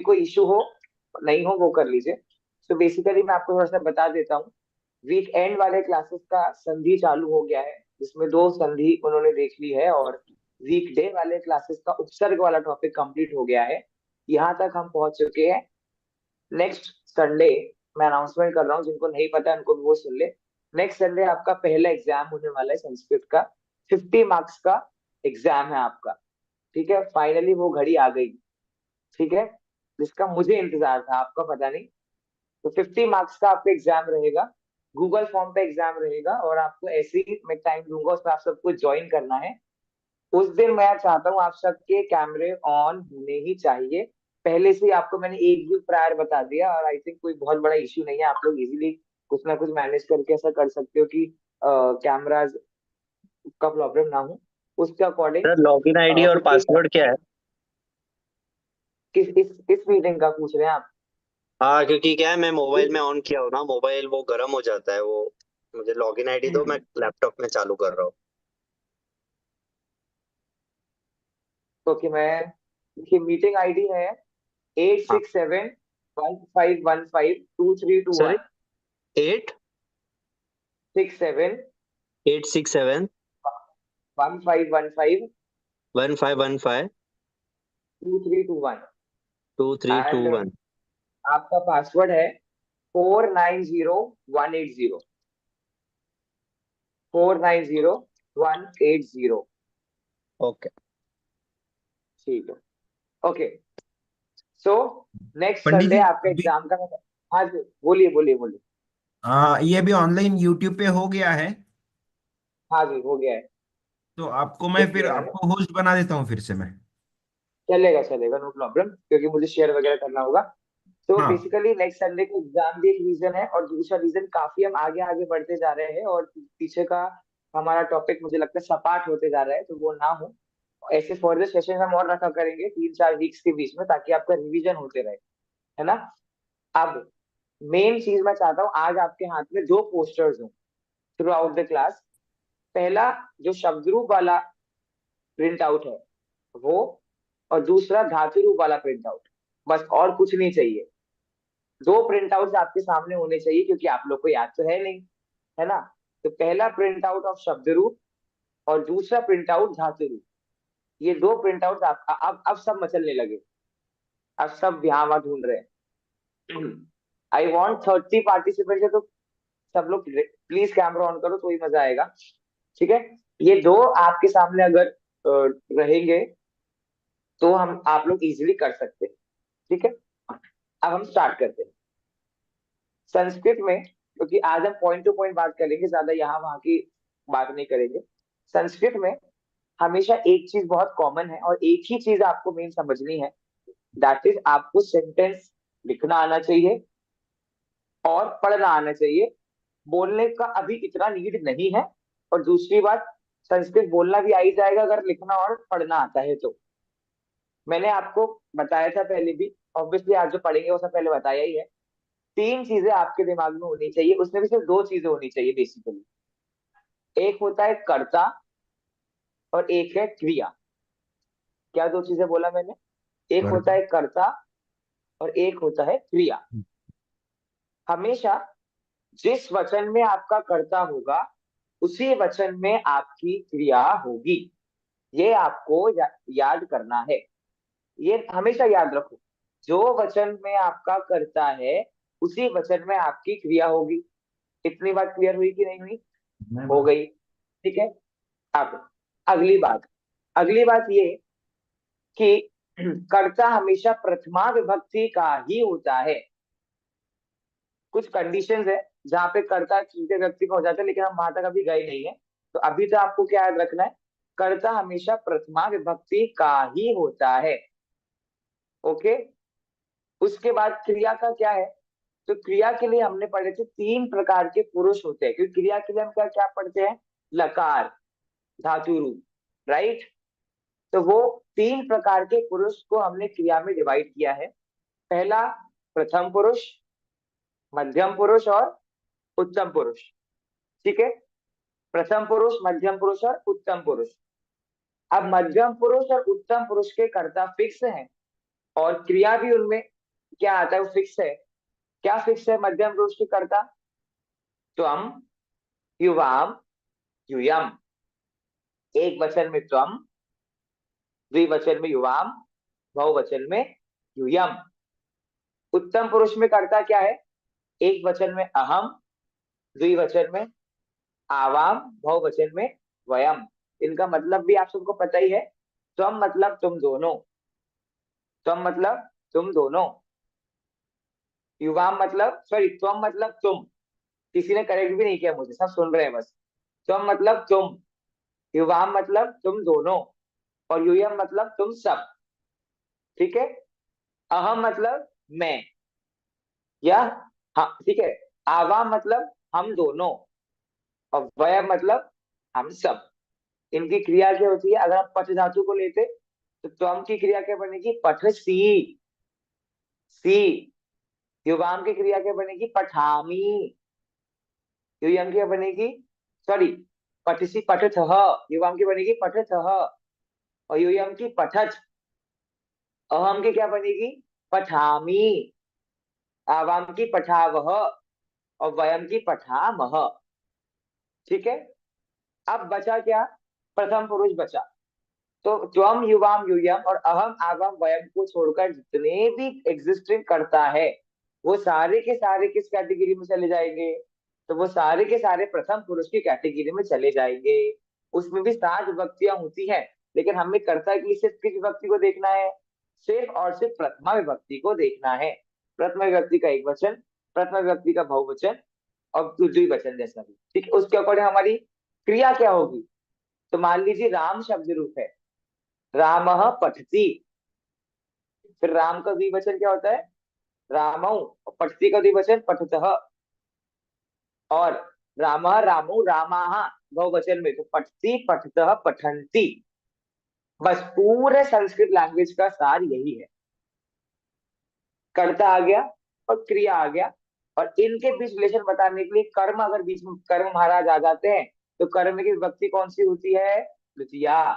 कोई इशू हो नहीं हो वो कर लीजिए। तो बेसिकली मैं आपको थोड़ा सा बता देता हूँ। वीक एंड वाले क्लासेस का संधि चालू हो गया है, जिसमें दो संधि उन्होंने देख ली है, और वीक डे वाले क्लासेस का उपसर्ग वाला टॉपिक कंप्लीट हो गया है। यहाँ तक हम पहुंच चुके हैं। नेक्स्ट संडे मैं अनाउंसमेंट कर रहा हूँ, जिनको नहीं पता उनको वो सुन ले। नेक्स्ट संडे आपका पहला एग्जाम होने वाला है संस्कृत का। 50 मार्क्स का एग्जाम है आपका। ठीक है, फाइनली वो घड़ी आ गई। ठीक है, जिसका मुझे इंतजार था, आपका पता नहीं। तो 50 मार्क्स का आपका एग्जाम रहेगा। गूगल फॉर्म पे एग्जाम रहेगा, और आपको ऐसे ही मैं टाइम दूंगा, उसमें आप सबको ज्वाइन करना है। उस दिन मैं चाहता हूँ आप सबके कैमरे ऑन होने ही चाहिए। पहले से ही आपको मैंने एक वीक प्रायर बता दिया, और आई थिंक कोई बहुत बड़ा इश्यू नहीं है। आप लोग इजीली कुछ ना कुछ मैनेज करके ऐसा कर सकते हो कि कैमराज का प्रॉब्लम ना हो। उसके अकॉर्डिंग सर लॉगिन आईडी और 50। पासवर्ड क्या है? इस मीटिंग का पूछ रहे हैं आप? हाँ, क्योंकि क्या है, मैं मोबाइल में ऑन किया हूँ ना, मोबाइल वो गर्म हो जाता है वो। मुझे लॉगिन आईडी दो, मैं लैपटॉप में चालू कर रहा हूँ। ओके, मैं देखिए मीटिंग आईडी है एट हाँ सिक्स सेवन 1515 2321। सर, 8 67 867 1515 1515 2321। 2321। एंड आपका पासवर्ड है 490180। 490180। ओके। ठीक है, ओके। सो नेक्स्ट पंडित संडे जी आपका अभी एग्जाम का। हाँ जी, बोलिए बोलिए बोलिए। ये भी ऑनलाइन यूट्यूब पे हो गया है। हाँ जी, हो गया है। तो आपको मैं देख फिर लिया मैंने। आपको होस्ट बना देता हूँ फिर से मैं। चलेगा चलेगा, नो प्रॉब्लम, क्योंकि मुझे शेयर वगैरह करना होगा। तो हाँ। बेसिकली नेक्स्ट संडे को एग्जाम भी एक रीजन है, और दूसरा रीजन काफी हम आगे आगे बढ़ते जा रहे हैं, और पीछे का हमारा टॉपिक मुझे लगता है सपाट होते जा रहा है, तो वो ना हो। ऐसे फर्दर सेशन हम और रखा करेंगे 3-4 वीक्स के बीच में, ताकि आपका रिवीजन होते रहे, है ना। अब मेन चीज मैं चाहता हूँ, आज आपके हाथ में दो पोस्टर्स हो थ्रू आउट द क्लास। पहला जो शब्द रूप वाला प्रिंट आउट है वो, और दूसरा धातु रूप वाला प्रिंट आउट। बस और कुछ नहीं चाहिए। दो प्रिंट आउट आपके सामने होने चाहिए, क्योंकि आप लोग को याद तो है नहीं, है ना। तो पहला प्रिंट आउट ऑफ शब्द रूप, और दूसरा प्रिंट आउट धातु रूप। ये दो प्रिंट आउट आप अब सब मचलने लगे। अब सब यहाँ वहां ढूंढ रहे हैं। आई वॉन्ट 30 पार्टिसिपेंट है, तो सब लोग प्लीज कैमरा ऑन करो, तो ही मजा आएगा। ठीक है, ये दो आपके सामने अगर रहेंगे, तो हम आप लोग इजीली कर सकते हैं। ठीक है, अब हम स्टार्ट करते हैं संस्कृत में, क्योंकि आज हम पॉइंट टू पॉइंट बात करेंगे, ज्यादा यहाँ वहां की बात नहीं करेंगे। संस्कृत में हमेशा एक चीज बहुत कॉमन है, और एक ही चीज आपको मेन समझनी है। दैट इज आपको सेंटेंस लिखना आना चाहिए, और पढ़ना आना चाहिए। बोलने का अभी इतना नीड नहीं है। और दूसरी बात, संस्कृत बोलना भी आ ही जाएगा अगर लिखना और पढ़ना आता है तो। मैंने आपको बताया था पहले भी, ऑब्वियसली आज जो पढ़ेंगे वो सब पहले बताया ही है। तीन चीजें आपके दिमाग में होनी चाहिए, उसमें भी सिर्फ दो चीजें होनी चाहिए बेसिकली। एक होता है कर्ता, और एक है क्रिया। क्या दो चीजें बोला मैंने? एक होता करता। है कर्ता, और एक होता है क्रिया। हमेशा जिस वचन में आपका कर्ता होगा, उसी वचन में आपकी क्रिया होगी। ये आपको याद करना है। ये हमेशा याद रखो। जो वचन में आपका कर्ता है, उसी वचन में आपकी क्रिया होगी। इतनी बात क्लियर हुई कि नहीं हुई? मैं हो बात। गई। ठीक है। अब अगली बात ये कि कर्ता हमेशा प्रथमा विभक्ति का ही होता है। कुछ कंडीशंस है जहां पे कर्ता तृतीय व्यक्ति का हो जाता है, लेकिन हम वहां तक अभी गए नहीं है। तो अभी तो आपको क्या याद रखना है? कर्ता हमेशा प्रथमा विभक्ति का ही होता है। ओके। उसके बाद क्रिया का क्या है? तो क्रिया के लिए हमने पढ़े थे 3 प्रकार के पुरुष होते हैं, क्योंकि क्रिया के लिए हम क्या क्या पढ़ते हैं? लकार, धातु रूप, राइट। तो वो 3 प्रकार के पुरुष को हमने क्रिया में डिवाइड किया है। पहला प्रथम पुरुष, मध्यम पुरुष और उत्तम पुरुष। ठीक है, प्रथम पुरुष, मध्यम पुरुष और उत्तम पुरुष। अब मध्यम पुरुष और उत्तम पुरुष के कर्ता फिक्स हैं, और क्रिया भी उनमें क्या आता है वो फिक्स है। क्या फिक्स है मध्यम पुरुष की कर्ता? त्वम, युवाम, यूयम। एक वचन में त्वम, द्विवचन में युवाम, बहुवचन में यूयम। उत्तम पुरुष में कर्ता क्या है? एक वचन में अहम, द्विवचन में आवाम, बहुवचन में वयम। इनका मतलब भी आप सबको पता ही है। त्वम मतलब तुम दोनों, त्वम मतलब तुम दोनों, युवाम मतलब, सॉरी, त्वम मतलब तुम। किसी ने करेक्ट भी नहीं किया मुझे, सब सुन रहे हैं बस। त्वम मतलब तुम, युवाम मतलब तुम दोनों, और यूयम मतलब तुम सब। ठीक है। अहम मतलब मैं, या, हाँ ठीक है। आवाम मतलब हम दोनों, और वयम मतलब हम सब। इनकी क्रिया क्या होती है? अगर हम पठ धातु को लेते तो त्वम की क्रिया क्या बनेगी? पठ सी, सी। युवाम की क्रिया क्या बनेगी? पठामी। युयम की बनेगी, सॉरी, पठसी पठथ। युवाम की बनेगी पठथ, और युयम की पठथ। अहम की क्या बनेगी? पठामी। आवाम की पठावह, और वयम की पठामह। ठीक है। अब बचा क्या? प्रथम पुरुष बचा। तो त्वम, युवाम, यूयम और अहम, आवाम, वयम को छोड़कर जितने भी एग्जिस्टिंग करता है वो सारे के सारे किस कैटेगरी में चले जाएंगे? तो वो सारे के सारे प्रथम पुरुष की कैटेगरी में चले जाएंगे। उसमें भी 7 विभक्तियां होती हैं, लेकिन हमें कर्ता की सिर्फ किस विभक्ति को देखना है? सिर्फ और सिर्फ प्रथमा विभक्ति को देखना है। प्रथमा विभक्ति का एक वचन, प्रथमा विभक्ति का बहुवचन, और द्विवचन जैसा भी। ठीक है। उसके अकॉर्डिंग हमारी क्रिया क्या होगी? तो मान लीजिए राम शब्द रूप है, रामः पठति। फिर राम का द्विवचन क्या होता है? रामौ। और पठति का द्विवचन पठतः। और रामः, रामौ, रामाः बहुवचन में तो पठति, पठतः, पठन्ति। बस पूरे संस्कृत लैंग्वेज का सार यही है। कर्ता आ गया और क्रिया आ गया, और इनके बीच रिलेशन बताने के लिए कर्म, अगर बीच में कर्म महाराज आ जाते हैं तो कर्म की विभक्ति कौन सी होती है? द्वितीया।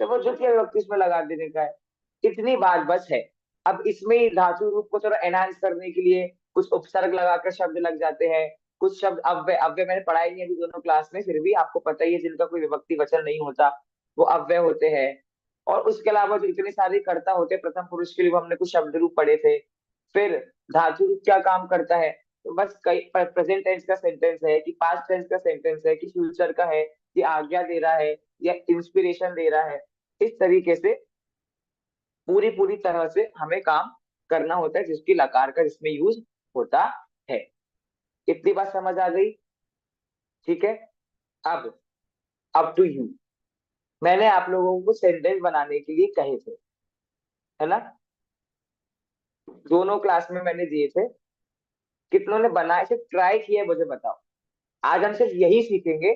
तो वो द्वितीय विभक्ति इसमें लगा देने का है। इतनी बात बस है। अब इसमें ही धातु रूप को थोड़ा एनहांस करने के लिए कुछ उपसर्ग लगाकर शब्द लग जाते हैं। कुछ शब्द अव्यय, अव्यय मैंने पढ़ाई नहीं अभी दोनों क्लास में, फिर भी आपको पता ही है जिनका कोई विभक्ति वचन नहीं होता वो अव्यय होते हैं। और उसके अलावा जो इतने सारे कर्ता होते हैं प्रथम पुरुष के लिए, वो हमने कुछ शब्द रूप पढ़े थे। फिर धातु रूप क्या काम करता है? तो बस कई प्रेजेंट टेंस का सेंटेंस है कि पास्ट टेंस का सेंटेंस है कि फ्यूचर का है, कि आज्ञा दे रहा है या इंस्पिरेशन दे रहा है। इस तरीके से पूरी पूरी तरह से हमें काम करना होता है, जिसकी लकार का जिसमें यूज होता है। इतनी बात समझ आ गई? ठीक है। अब टू यू। मैंने आप लोगों को सेंटेंस बनाने के लिए कहे थे, है ना? दोनों क्लास में मैंने दिए थे। कितनों ने बनाए, सिर्फ ट्राई किया है मुझे बताओ। आज हम सिर्फ यही सीखेंगे।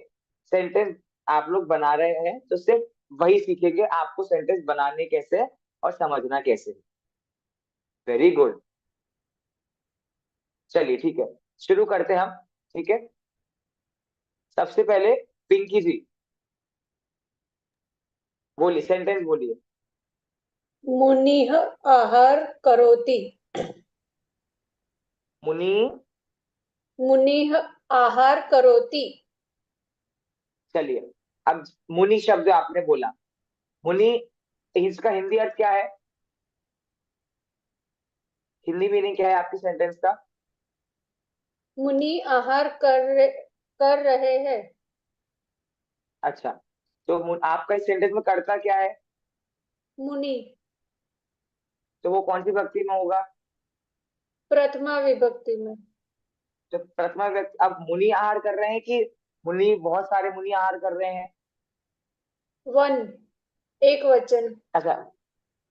सेंटेंस आप लोग बना रहे हैं तो सिर्फ वही सीखेंगे, आपको सेंटेंस बनाने कैसे और समझना कैसे। Very good. चलिए ठीक है, शुरू करते हैं हम। ठीक है। सबसे पहले पिंकी जी बोलिए, सेंटेंस बोलिए। मुनिः आहार करोति। मुनि, मुनिः आहार करोति। चलिए। अब मुनि शब्द आपने बोला, मुनि, इसका हिंदी अर्थ क्या है? हिंदी मीनिंग क्या है आपकी सेंटेंस का? मुनि आहार कर रहे हैं। अच्छा, तो आपका इस सेंटेंस में कर्ता क्या है? मुनि तो वो कौन सी व्यक्ति में होगा? प्रथमा विभक्ति में। तो प्रथमा व्यक्ति। अब मुनि आहार कर रहे हैं कि मुनि, बहुत सारे मुनि आहार कर रहे हैं? वन, एक वचन। अच्छा,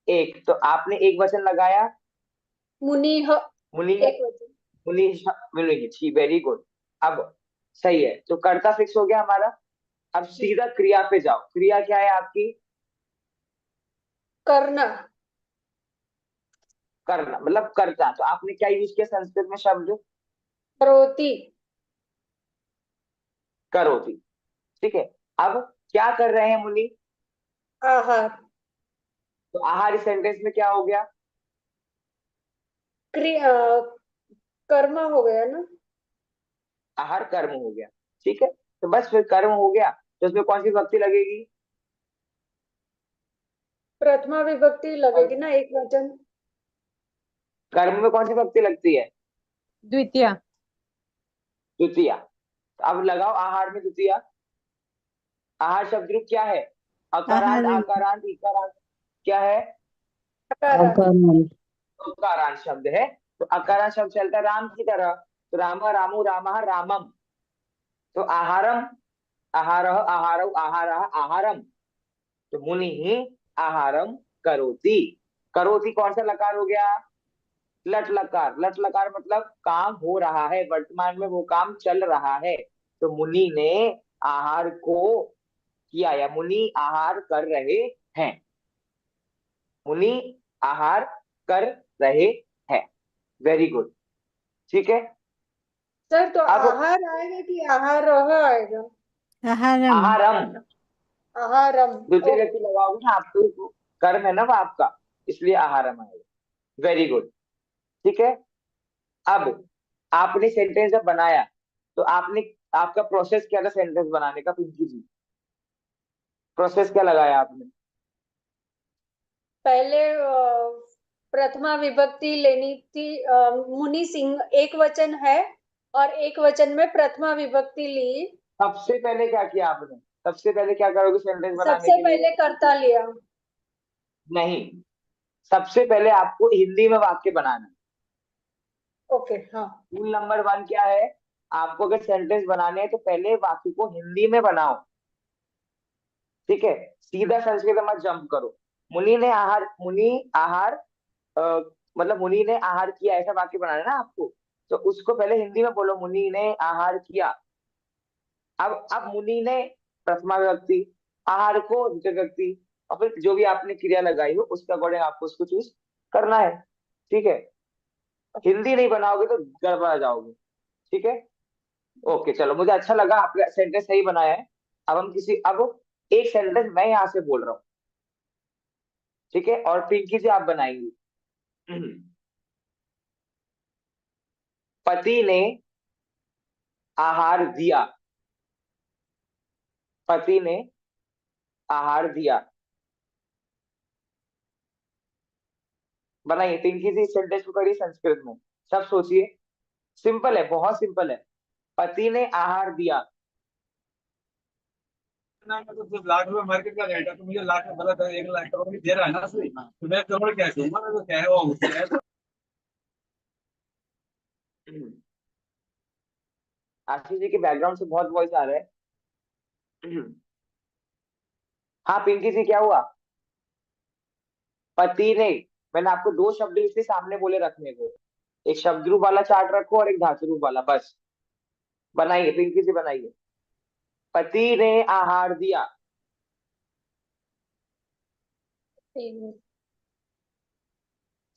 एक, तो आपने एक वचन लगाया। मुनिः मुनि, एक वचन। मुनि, मुनि, ठीक, वेरी गुड। अब सही है, तो कर्ता फिक्स हो गया हमारा। अब सीधा क्रिया पे जाओ। क्रिया क्या है आपकी? करना। करना मतलब कर्ता। तो आपने क्या यूज किया संस्कृत में शब्द? करोति। करोति। ठीक है। अब क्या कर रहे हैं मुनि? आहार। तो आहार इस सेंटेंस में क्या हो गया? क्रिया कर्म हो गया ना। आहार कर्म हो गया। ठीक है, तो बस फिर कर्म हो गया, तो उसमें कौन सी विभक्ति लगेगी? प्रथमा विभक्ति और लगेगी ना, एक वचन। कर्म में कौन सी विभक्ति लगती है? द्वितीया। द्वितीया। तो अब लगाओ आहार में द्वितीया। आहार शब्द रूप क्या है? अकारांत, आहार आकारांत, इकारांत। क्या है? अकारांत। आकारांत। अकारांत शब्द है। तो अकारांत शब्द चलता है राम की तरह, तो राम, रामू, रामः, रामम। तो आहारम, आहारः, आहारौ, आहारः, आहारम। तो मुनि ही आहारम करोति। करोति कौन सा लकार हो गया? लट लकार। लट लकार मतलब काम हो रहा है, वर्तमान में वो काम चल रहा है। तो मुनि ने आहार को किया, या मुनि आहार कर रहे हैं। मुनि आहार कर रहे हैं। Very good. ठीक है। सर तो अब आहार आएगा कि आहार आएगा? आहारम। आहारम। आहारम। द्वितीय ओके। व्यक्ति लगाओगे ना, आपको कर्म है ना वो आपका, इसलिए आहारम आएगा। Very good. ठीक है। अब आपने सेंटेंस जब बनाया, तो आपने, आपका प्रोसेस क्या था सेंटेंस बनाने का पिंकी जी? प्रोसेस क्या लगाया आपने? पहले प्रथमा विभक्ति लेनी थी। मुनि सिंह एक वचन है, और एक वचन में प्रथमा विभक्ति ली। सबसे पहले क्या किया आपने? सबसे पहले क्या करोगे सेंटेंस बनाने सबसे के लिए? पहले कर्ता लिया। नहीं, सबसे पहले आपको हिंदी में वाक्य बनाना है। ओके, हाँ। रूल नंबर 1 क्या है? आपको अगर सेंटेंस बनाने हैं तो पहले वाक्य को हिंदी में बनाओ। ठीक है, सीधा संस्कृत मत जंप करो। मुनि ने आहार, मुनि आहार, अ, मतलब मुनि ने आहार किया, ऐसा वाक्य बनाना है ना आपको। तो उसको पहले हिंदी में बोलो, मुनि ने आहार किया। अब मुनि ने प्रथमा विभक्ति, आहार को द्वितीय व्यक्ति, और फिर जो भी आपने क्रिया लगाई हो उसके अकॉर्डिंग आपको उसको चूज करना है। ठीक है, हिंदी नहीं बनाओगे तो गड़बड़ा जाओगे। ठीक है। ओके, चलो, मुझे अच्छा लगा, आपने सेंटेंस सही बनाया है। अब एक सेंटेंस मैं यहाँ से बोल रहा हूँ। ठीक है, और पिंकी जी आप बनाएंगी। पति ने आहार दिया। पति ने आहार दिया। बनाइए पिंकी जी, सेंटेंस को करिए संस्कृत में। सब सोचिए, सिंपल है, बहुत सिंपल है। पति ने आहार दिया। ना मैं तो सिर्फ ₹1,00,000 मार्केट का रेट है, तो मुझे लाख में गलत है, 1,00,000 करोड़ भी दे रहा है ना सही, तो मैं करोड़ क्या दूंगा, मैं तो क्या है वो मुझसे है। आशीष जी के बैकग्राउंड से बहुत वॉइस आ रहा है। हाँ पिंकी जी, क्या हुआ? पति ने, मैंने आपको दो शब्द इसके सामने बोले रखने को। एक शब्द रूप वाला चार्ट रखो और एक धातु रूप वाला, बस। बनाइए पिंकी जी, बनाइए। पति ने आहार दिया।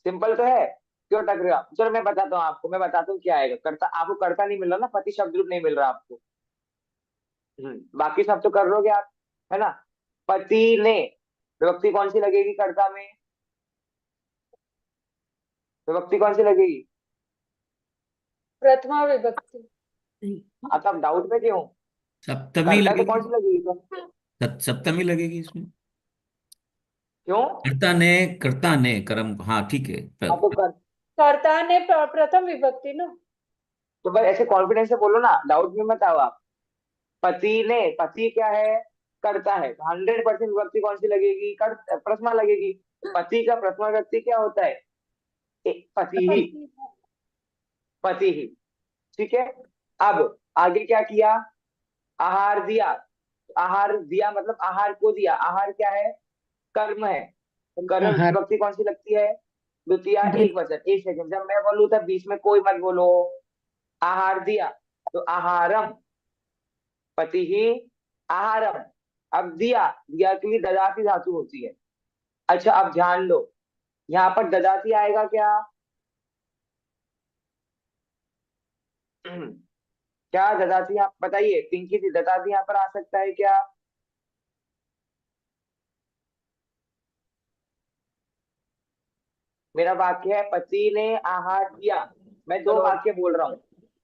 सिंपल तो है, क्यों टक रहे हो आप? चलो मैं बताता हूँ आपको, मैं बताता हूँ क्या आएगा। कर्ता, आपको कर्ता नहीं मिल रहा ना, पति शब्द रूप नहीं मिल रहा आपको। बाकी सब तो कर लोगे आप, है ना। पति ने, विभक्ति कौन सी लगेगी कर्ता में? विभक्ति कौन सी लगेगी? प्रथमा विभक्ति। आप डाउट में क्यों? सप्तमी कर्ता तो लगेगी। कौन सी लगेगी तो? सप्तमी लगेगी इसमें। क्यों? कर्ता ने कर्म, हाँ ठीक है। आप तो कर, कर्ता ने प्रथम विभक्ति ना। तो बस ऐसे कॉन्फिडेंस से बोलो ना, डाउट में मत आओ आप। पति ने, पति क्या है? करता है, तो 100% विभक्ति कौन सी लगेगी? कर, प्रथमा लगेगी। पति का प्रथमा व्यक्ति क्या होता है? पति ही। पति ही। ठीक है। अब आगे क्या किया? आहार दिया। आहार दिया मतलब आहार को दिया। आहार क्या है? कर्म है। तो कर्म आहार। विभक्ति कौन सी लगती है? द्वितीया एक वचन। एक सेकंड, जब मैं बोलूँ तब बीच में कोई मत बोलो। आहार दिया, तो आहारम। पति ही आहारम। अब दिया, दिया के लिए ददाती धातु होती है। अच्छा, अब ध्यान दो, यहाँ पर ददाती आएगा क्या? क्या ददाती, आप बताइए पिंकी जी, ददाती यहाँ पर आ सकता है क्या? मेरा वाक्य है पति ने आहार दिया। मैं दो वाक्य बोल रहा हूँ।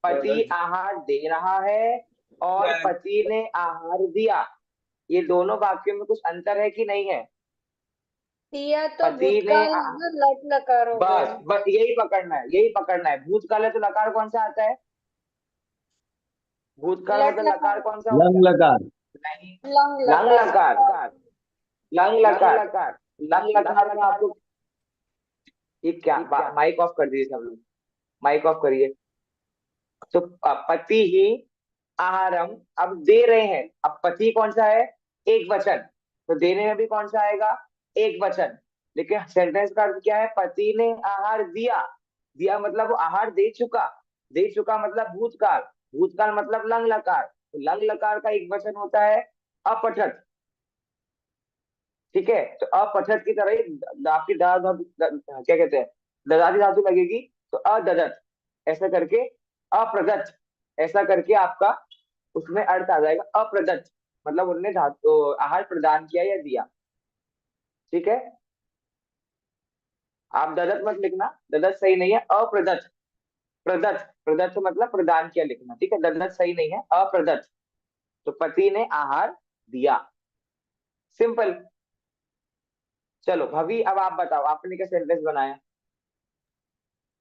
पति आहार दे रहा है और पति ने आहार दिया। ये दोनों वाक्यों में कुछ अंतर है कि नहीं है? दिया तो पति ने भूतकाल में लट लकार हो बस गया। बस यही पकड़ना है, यही पकड़ना है। भूतकाल है तो लकार कौन सा आता है? भूतकाल है लट तो लकार लकार, कौन सा होता लंग है? लकार। नहीं, लंग लंग लकार। लकार। लंग लकार। लंग लकार में आपको ये क्या, माइक ऑफ कर दीजिए सब लोग, माइक ऑफ करिए। तो पति ही आहारम, अब दे रहे हैं। अब पति कौन सा है? एक वचन, तो देने में भी कौन सा आएगा? एक वचन। लेकिन सेंटेंस का अर्थ क्या है? पति ने आहार दिया। दिया मतलब वो आहार दे चुका। दे चुका मतलब भूतकाल। भूतकाल मतलब लंग लकार। तो लंग लकार का एक वचन होता है अपठत। ठीक है, तो अपठत की तरह ही आपकी क्या कहते हैं, ददाती धातु लगेगी, तो अददत ऐसा करके, अप्रदत्त ऐसा करके आपका उसमें अर्थ आ जाएगा अप्रदत्त, मतलब उन्होंने धातु आहार प्रदान किया या दिया। ठीक है, आप ददत मत लिखना, ददत सही नहीं है, अप्रदत्त। प्रदत्त, प्रदत्त मतलब प्रदान किया लिखना। ठीक है, ददत सही नहीं है, अप्रदत्त। तो पति ने आहार दिया, सिंपल। चलो भवी, अब आप बताओ आपने क्या सेंटेंस बनाया?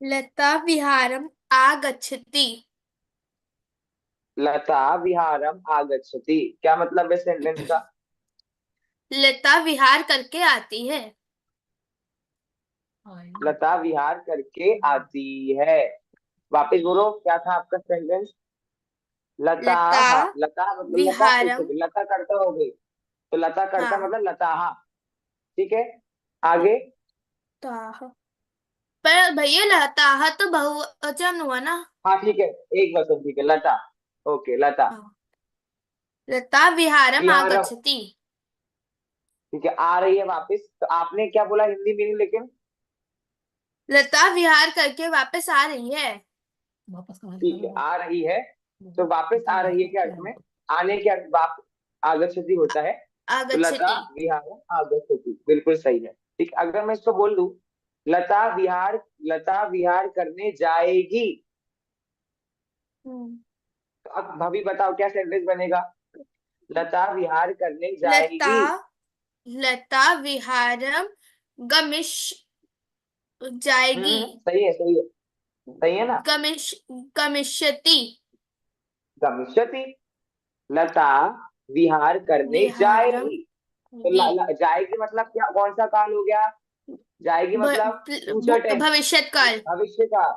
लता विहारम आगच्छति। लता विहारम आगच्छति, क्या मतलब है सेंटेंस का? लता विहार करके आती है। लता विहार करके आती है। वापिस बोलो, क्या था आपका सेंटेंस? लता, लता हाँ, लता मतलब लता, एक विहारम, सेकंड, लता करता हो गई, तो लता करता हाँ, मतलब लता, हाँ। ठीक है, आगे। ताह। पर भैया लताह तो बहुवचन हुआ ना। हाँ ठीक है, एक वचन, ठीक है, लता। ओके, लता हाँ। लता विहारम विहारम, आगच्छति। ठीक है, आ रही है वापिस। तो आपने क्या बोला हिंदी मीनिंग लेकिन? लता विहार करके वापस आ रही है। ठीक है, आ रही है, तो वापस आ रही है के अर्थ में, आने के अर्थ वाप आगच्छति होता है। तो लता आगच्छति। विहार आगच्छति, बिल्कुल सही है। ठीक, अगर मैं इसको बोल दूं, लता विहार करने जाएगी, तो अब भाभी बताओ क्या सेंटेंस बनेगा? लता विहार करने लता जाएगी। लता विहारम गमिश जाएगी। सही है, सही है, सही है ना? गमिश गमिष्यति। गमिष्यति, लता विहार करने विहारम जाएगी। तो जाएगी मतलब क्या, कौन सा काल हो गया? जाएगी मतलब फ्यूचर टेंस, भविष्यत काल। भविष्य काल।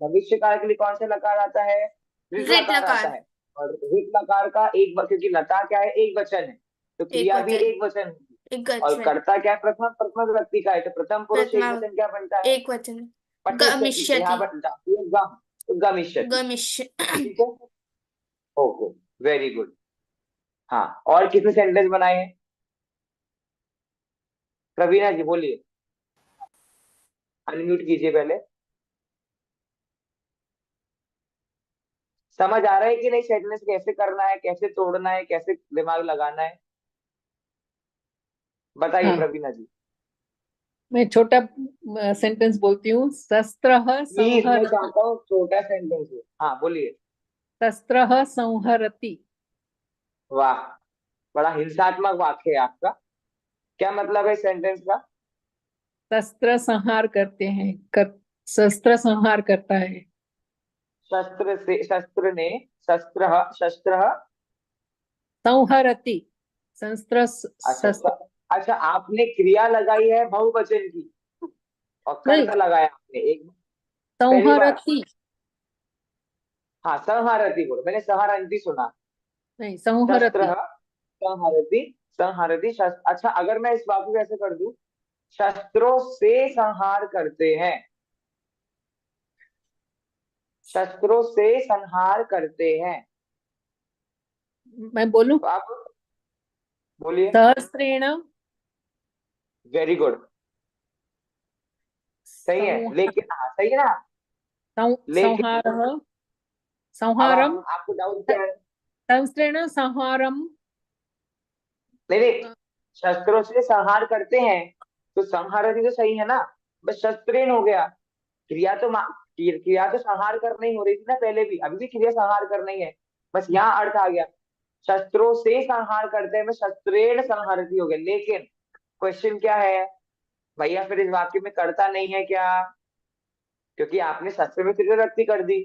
भविष्य काल के लिए कौन सा लकार आता है? ऋत ऋत लकार आता लकार। है। और ऋत लकार का क्योंकि लता क्या है, एक वचन है, तो एक क्रिया भी वचन। एक वचन होगी। एक और वचन। कर्ता क्या है? प्रथम प्रथम व्यक्ति का है, तो प्रथम पुरुष एक प्रथमा वचन क्या बनता है? एक वचन। पठिष्यति, तो यहाँ गमिष्यति। पर धातु है गम, तो गमिष्यति। गमिष्य। ठीक है, ओके, वेरी गुड। हाँ, और कितने सेंटेंस बनाए हैं? प्रवीणा जी बोलिए, अनम्यूट कीजिए पहले। समझ आ रहा है कि नहीं सेंटेंस कैसे करना है, कैसे तोड़ना है, कैसे दिमाग लगाना है? बताइए हाँ, प्रवीणा जी। मैं छोटा सेंटेंस बोलती हूँ। शस्त्रः प्लीज, मैं संहरति। चाहता हूँ छोटा सेंटेंस हो। हाँ बोलिए। शस्त्रः संहरति। वाह, बड़ा हिंसात्मक वाक्य है आपका। क्या मतलब है सेंटेंस का? शस्त्र संहार करते हैं, शस्त्र संहार करता है। शस्त्र से, शस्त्र ने, शस्त्र, शस्त्र, संहरति, शस्त्र अच्छा शस्त्र। अच्छा, आपने क्रिया लगाई है बहुवचन की और नहीं, कर्ता लगाया आपने एक, पहली बार। संहरति हाँ, संहारती बोलो, मैंने संहारती सुना। नहीं, शस्त्र, संहरति। संहरती, संहरती शस्त्र। अच्छा, अगर मैं इस बात को कैसे कर दूं, शस्त्रों से संहार करते हैं, शस्त्रों से संहार करते हैं, मैं बोलूं? तो आप बोलिए। सहस्रेण वेरी गुड, सही है, लेकिन हाँ सही है ना? लेकिन संहारः अब संहारम, आपको डाउट क्या है? सहस्रेण संहारम। नहीं नहीं, शस्त्रों से संहार करते हैं, तो संहारती तो सही है ना? बस शस्त्रेण हो गया। क्रिया तो संहार करना ही हो रही थी ना पहले भी, अभी भी क्रिया संहार करना ही है, बस यहाँ अर्थ आ गया। शस्त्रों से संहार करते हैं, मैं शस्त्रेण संहरति हो गया। लेकिन क्वेश्चन क्या है भैया, फिर इस वाक्य में कर्ता नहीं है क्या? क्योंकि आपने शस्त्र में तृतीय व्यक्ति कर दी,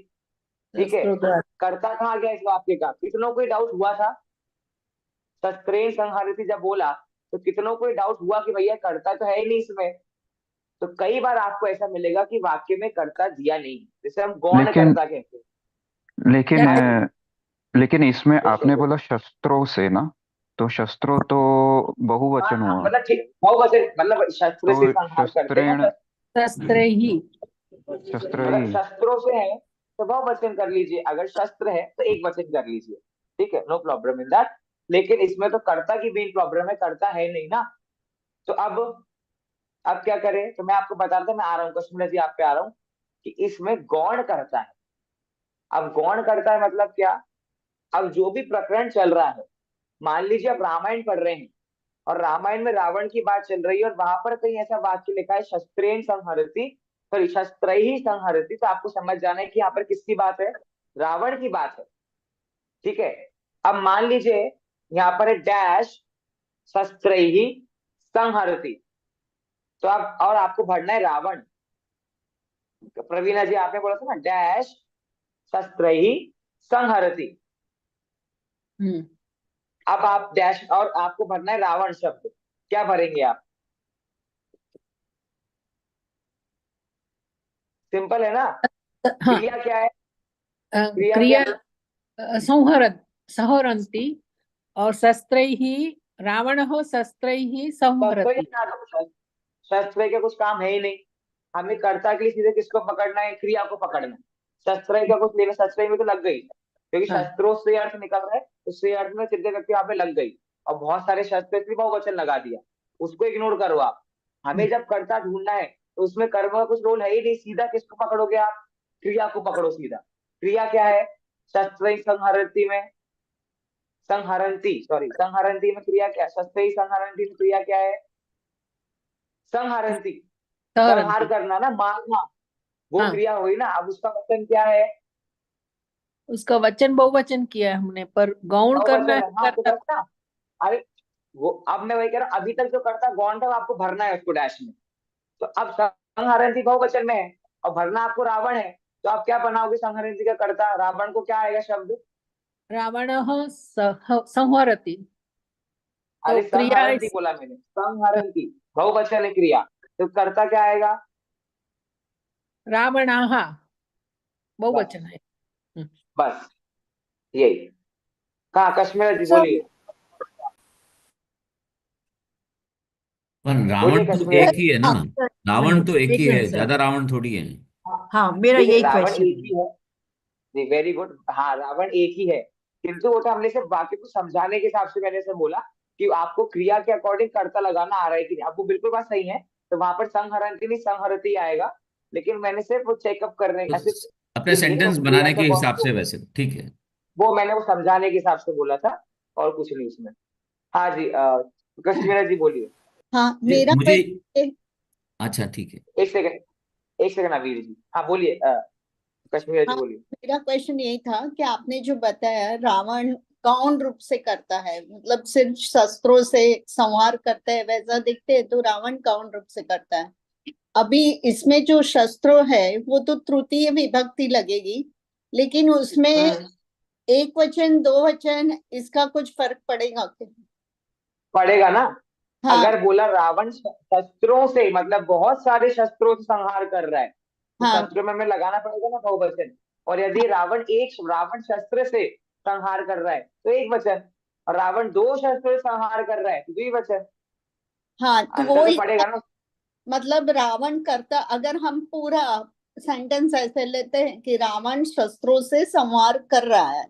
ठीक है। शस्त्रों द्वारा। कर्ता कहाँ गया इस वाक्य का? कितनों को डाउट हुआ था शस्त्रेण संहरति जब बोला, तो कितनों को डाउट हुआ कि भैया कर्ता तो है ही नहीं इसमें। तो कई बार आपको ऐसा मिलेगा कि वाक्य में कर्ता दिया नहीं, जैसे हम गौण लेकिन कर्ता कहते हैं। लेकिन क्या- लेकिन इसमें आपने देखो, बोला शस्त्रों से ना, तो शस्त्रों तो बहुवचन हुआ, मतलब ठीक बहुवचन, मतलब शस्त्र से तो संहार करते हैं शस्त्रेण ना, शस्त्र ही। शस्त्र मतलब ही। शस्त्रों से है तो बहुवचन कर लीजिए, अगर शस्त्र है तो एक वचन कर लीजिए, ठीक है, नो प्रॉब्लम इन दैट। लेकिन इसमें तो कर्ता की मेन प्रॉब्लम है, कर्ता है नहीं ना। तो अब क्या करें, तो मैं आपको बताता, मैं आ रहा हूँ कश्मीर जी, आप पे आ रहा हूँ कि इसमें गौण करता है। अब गौण करता है मतलब क्या? अब जो भी प्रकरण चल रहा है, मान लीजिए आप रामायण पढ़ रहे हैं और रामायण में रावण की बात चल रही है और वहां पर कहीं ऐसा वाक्य लिखा है शस्त्रेण संहरति, सॉरी शस्त्रैहि संहरति, तो आपको समझ जाना है कि यहाँ पर किसकी बात है? रावण की बात है, ठीक है। अब मान लीजिए यहाँ पर है डैश शस्त्रैहि संहरति, तो आप और आपको भरना है रावण। तो प्रवीणा जी आपने बोला था ना डैश शस्त्रैहि संहरति, हम्म। अब आप डैश और आपको भरना है रावण शब्द, क्या भरेंगे आप? सिंपल है ना। हाँ। क्रिया क्या है? क्रिया क्रिया क्या है? संहरन्ति और शस्त्रैहि रावणः शस्त्रैहि शस्त्र ही संहरति। ना दो, शस्त्र का कुछ काम है ही नहीं। हमें कर्ता के लिए सीधे किसको पकड़ना है? क्रिया को पकड़ना है। शस्त्र का कुछ लेना, शस्त्र में तो लग गई, क्योंकि हाँ। शस्त्रों से अर्थ निकल रहा है, उससे अर्थ में तृतीय व्यक्ति यहाँ पे लग गई, और बहुत सारे शस्त्र से बहुवचन लगा दिया, उसको इग्नोर करो आप। हमें जब कर्ता ढूंढना है तो उसमें कर्म का कुछ रोल है ही नहीं, सीधा किसको पकड़ोगे आप? क्रिया को पकड़ो सीधा। क्रिया क्या है? शस्त्र संहरती में, संहरंती सॉरी संहरंती में क्रिया क्या है? शस्त्र संहरंती में क्रिया क्या है? संहरंती, संहार संहरन्ति। करना ना, मारना, वो हाँ, क्रिया हुई ना। अब उसका वचन क्या है? उसका वचन बहुवचन किया है हमने, पर गौण करना बहुवचन है है, हाँ तो कर्ता। बस ना। अरे वो अब मैं वही कह रहा हूँ, अभी तक जो करता गौण था आपको भरना है उसको डैश में। तो अब संहरंती बहुवचन में है और भरना आपको रावण है, तो आप क्या बनाओगे? संहरंती का कर्ता रावण को क्या आएगा शब्द? रावणः संहरति, तो अरे क्रिया संहरंती बोला मैंने, संहरंती बहुवचन है क्रिया, तो कर्ता क्या आएगा? रावणाः बस बहुवचन है। बस यही। कहा कश्मीर जी सब बोलिए, पर बोलिए रावण तो कश्मीर एक जी। ही है ना, सर, रावण तो एक एक ही मिनट है, सर। ज्यादा रावण थोड़ी है। हाँ, मेरा देखिए यही रावण क्वेश्चन एक है। ही है जी, वेरी गुड, हाँ रावण एक ही है, किंतु वो तो हमने सिर्फ वाक्य को समझाने के हिसाब से मैंने से बोला कि आपको क्रिया के अकॉर्डिंग कर्ता लगाना आ रहा है कि नहीं। अब वो बिल्कुल बात सही है, तो वहां पर संहरंती नहीं संहरती आएगा, लेकिन मैंने सिर्फ वो चेकअप करने तो ऐसे अपने ये नहीं है, सेंटेंस क्रिया बनाने का के हिसाब कौन, से वैसे ठीक है। वो मैंने वो समझाने के हिसाब से बोला था, और कुछ नहीं उसमें। हाँ जी कश्मीरा जी बोलिए। हाँ, जी मेरा मुझे, क्वेश्चन, अच्छा ठीक है। एक सेकंड, एक सेकंड अवीर जी, हाँ बोलिए कश्मीरा जी हाँ, बोलिए। मेरा क्वेश्चन यही था कि आपने जो बताया रावण गौण रूप से करता है, मतलब सिर्फ शस्त्रों से संहार करता है वैसा दिखते है, तो रावण गौण रूप से करता है। अभी इसमें जो शस्त्रों है वो तो तृतीय विभक्ति लगेगी, लेकिन उसमें एक वचन दो वचन इसका कुछ फर्क पड़ेगा क्या? पड़ेगा ना। हाँ अगर बोला रावण शस्त्रों से, मतलब बहुत सारे शस्त्रों से संहार कर रहा है, तो हाँ शस्त्रों में हमें लगाना पड़ेगा ना बहुवचन। और यदि रावण शस्त्र से संहार कर रहा है तो एक वचन, और रावण दो शस्त्र से संहार कर रहा है तो द्विवचन। हाँ, तो अंतर वो तो पड़ेगा ना। मतलब रावण करता, अगर हम पूरा सेंटेंस ऐसे लेते हैं कि रावण शस्त्रों से संहार कर रहा है,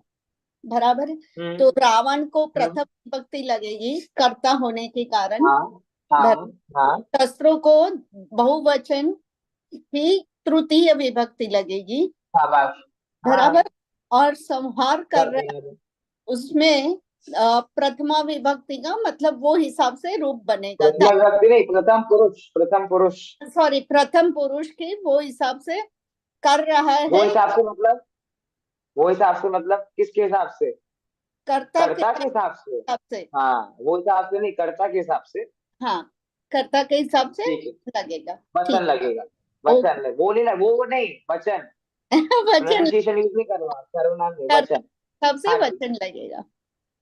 बराबर है, तो रावण को प्रथम विभक्ति लगेगी कर्ता होने के कारण, हाँ हाँ हाँ शस्त्रों को बहुवचन की तृतीय विभक्ति लगेगी, शाबाश, हाँ बराबर। और संहार कर कर रहा देना। है उसमें प्रथमा विभक्ति का मतलब वो हिसाब से रूप बनेगा। प्रथमा विभक्ति नहीं, प्रथम पुरुष, प्रथम पुरुष। सॉरी, प्रथम पुरुष के वो हिसाब से कर रहा वो है। हिसाब से मतलब, वो हिसाब से मतलब किसके हिसाब से? कर्ता कर्ता के हिसाब से। हिसाब से। हाँ, वो हिसाब से नहीं, कर्ता के हिसाब से। हाँ, कर्ता के हिसाब से ठीक है, लगेगा। वचन लगेगा, वचन लगे, वो नहीं, वो नहीं, वचन। वचन प्रोनाउंसिएशन यूज नहीं करना, सर्वनाम नहीं, कर्ता वचन। हिसाब से हाँ जी, वचन लगेगा।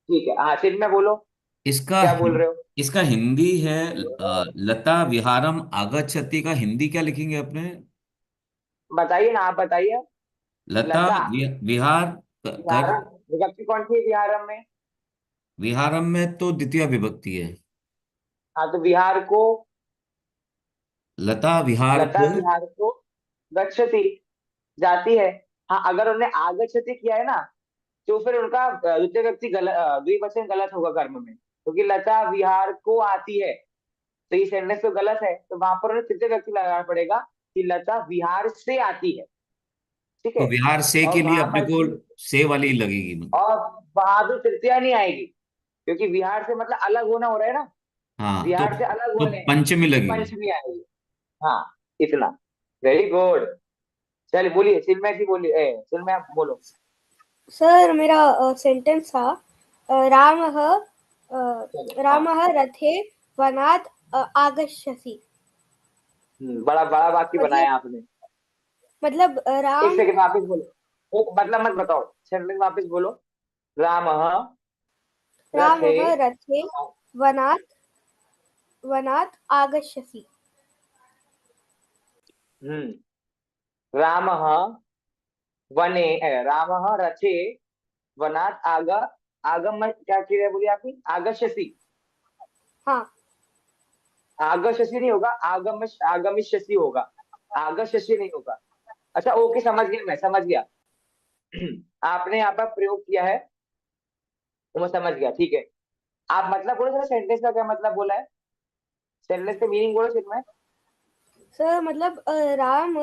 ठीक है। हाँ, फिर मैं बोलो, इसका क्या बोल रहे हो? इसका हिंदी है लता विहारम आगच्छति का हिंदी क्या लिखेंगे अपने? बताइए ना, आप बताइए। लता लता विहार कर विहारम, विभक्ति कौन सी है विहारम में? विहारम में तो द्वितीय विभक्ति है। हाँ, तो विहार को, लता विहार लता को विहार को गच्छति, जाती है। हाँ, अगर उन्हें आगच्छति किया है ना, तो फिर उनका द्वितीय व्यक्ति गलत, द्विवचन गलत होगा कर्म में, क्योंकि लता विहार को आती है, तो ये सेंटेंस तो गलत है, तो वहां पर उन्हें तृतीय व्यक्ति लगाना पड़ेगा कि लता विहार से आती है। ठीक तो है, विहार से और के लिए वहां अपने पर को भी, से वाली लगेगी मतलब। और वहां भी तृतीया नहीं आएगी, क्योंकि विहार से मतलब अलग होना हो रहा है ना, हाँ, विहार से अलग तो होने हैं, पंचमी तो लगेगी। पंचमी आएगी। हाँ, इतना। Very good. चलिए बोलिए, चिन्मय जी बोलिए, चिन्मय आप बोलो। सर मेरा सेंटेंस था रामः चलो, रामः रथे वनात् आगच्छति। बड़ा बड़ा वाक्य बनाया आपने। मतलब एक राम सेकंड वापस बोलो, वो मतलब मत बताओ, सेंटेंस वापस बोलो। रामः रथे, रामः रथे वनात् वनात् आगच्छति। रामः वने, रामः रथे वनात् आगम, क्या क्रिया बोली आपने? आगच्छति। हाँ, आगच्छति नहीं होगा, आगमिष्यसि होगा, आगच्छति नहीं होगा। अच्छा, ओके, समझ गया, मैं समझ गया। आपने यहाँ पर प्रयोग किया है, तो मैं समझ गया, ठीक है। आप मतलब बोलो जरा, सेंटेंस का क्या मतलब बोला है, सेंटेंस का मीनिंग बोलो सिर्फ में। सर मतलब राम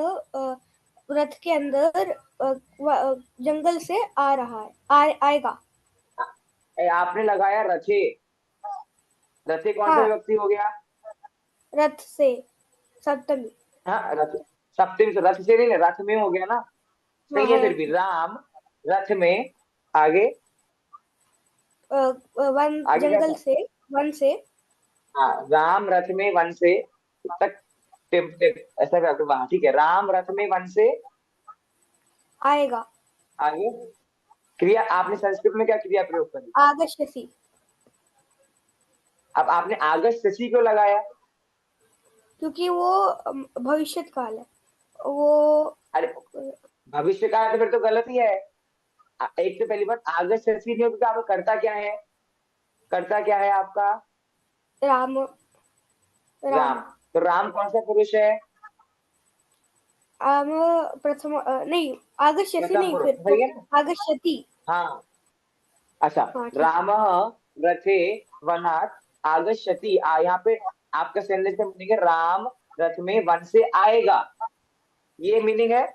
रथ के अंदर जंगल से आ रहा है, आएगा। आपने लगाया रथे, रथे कौन सा हाँ, विभक्ति हो गया? रथ से सप्तमी। हाँ, रथ सप्तमी से, रथ से नहीं, रथ में हो गया ना। सही है, हाँ, फिर भी राम रथ में, आगे वन आगे क्या जंगल था? से, वन से। हाँ, राम रथ में वन से तक, टिप टिप ऐसा करके वहां, ठीक है। राम रथ में वन से आएगा, आगे, क्रिया आपने संस्कृत में क्या क्रिया प्रयोग करी? आगच्छति। अब आपने आगच्छति क्यों लगाया? क्योंकि वो भविष्य काल है वो। अरे, भविष्य काल तो फिर तो गलत ही है। एक तो पहली बात, आगच्छति नहीं होगा, आपका कर्ता क्या है? कर्ता क्या है आपका? राम राम। तो राम कौन सा पुरुष है? राम प्रथम नहीं, आगच्छति प्रथम नहीं, पुरुष, फिर सही है तो ना? आगच्छति। हाँ, अच्छा। हाँ, ठीक। रामः रथे वनात् आगच्छति, यहाँ पे आपका सेंटेंस का मीनिंग है राम रथ में वन से आएगा, ये मीनिंग है।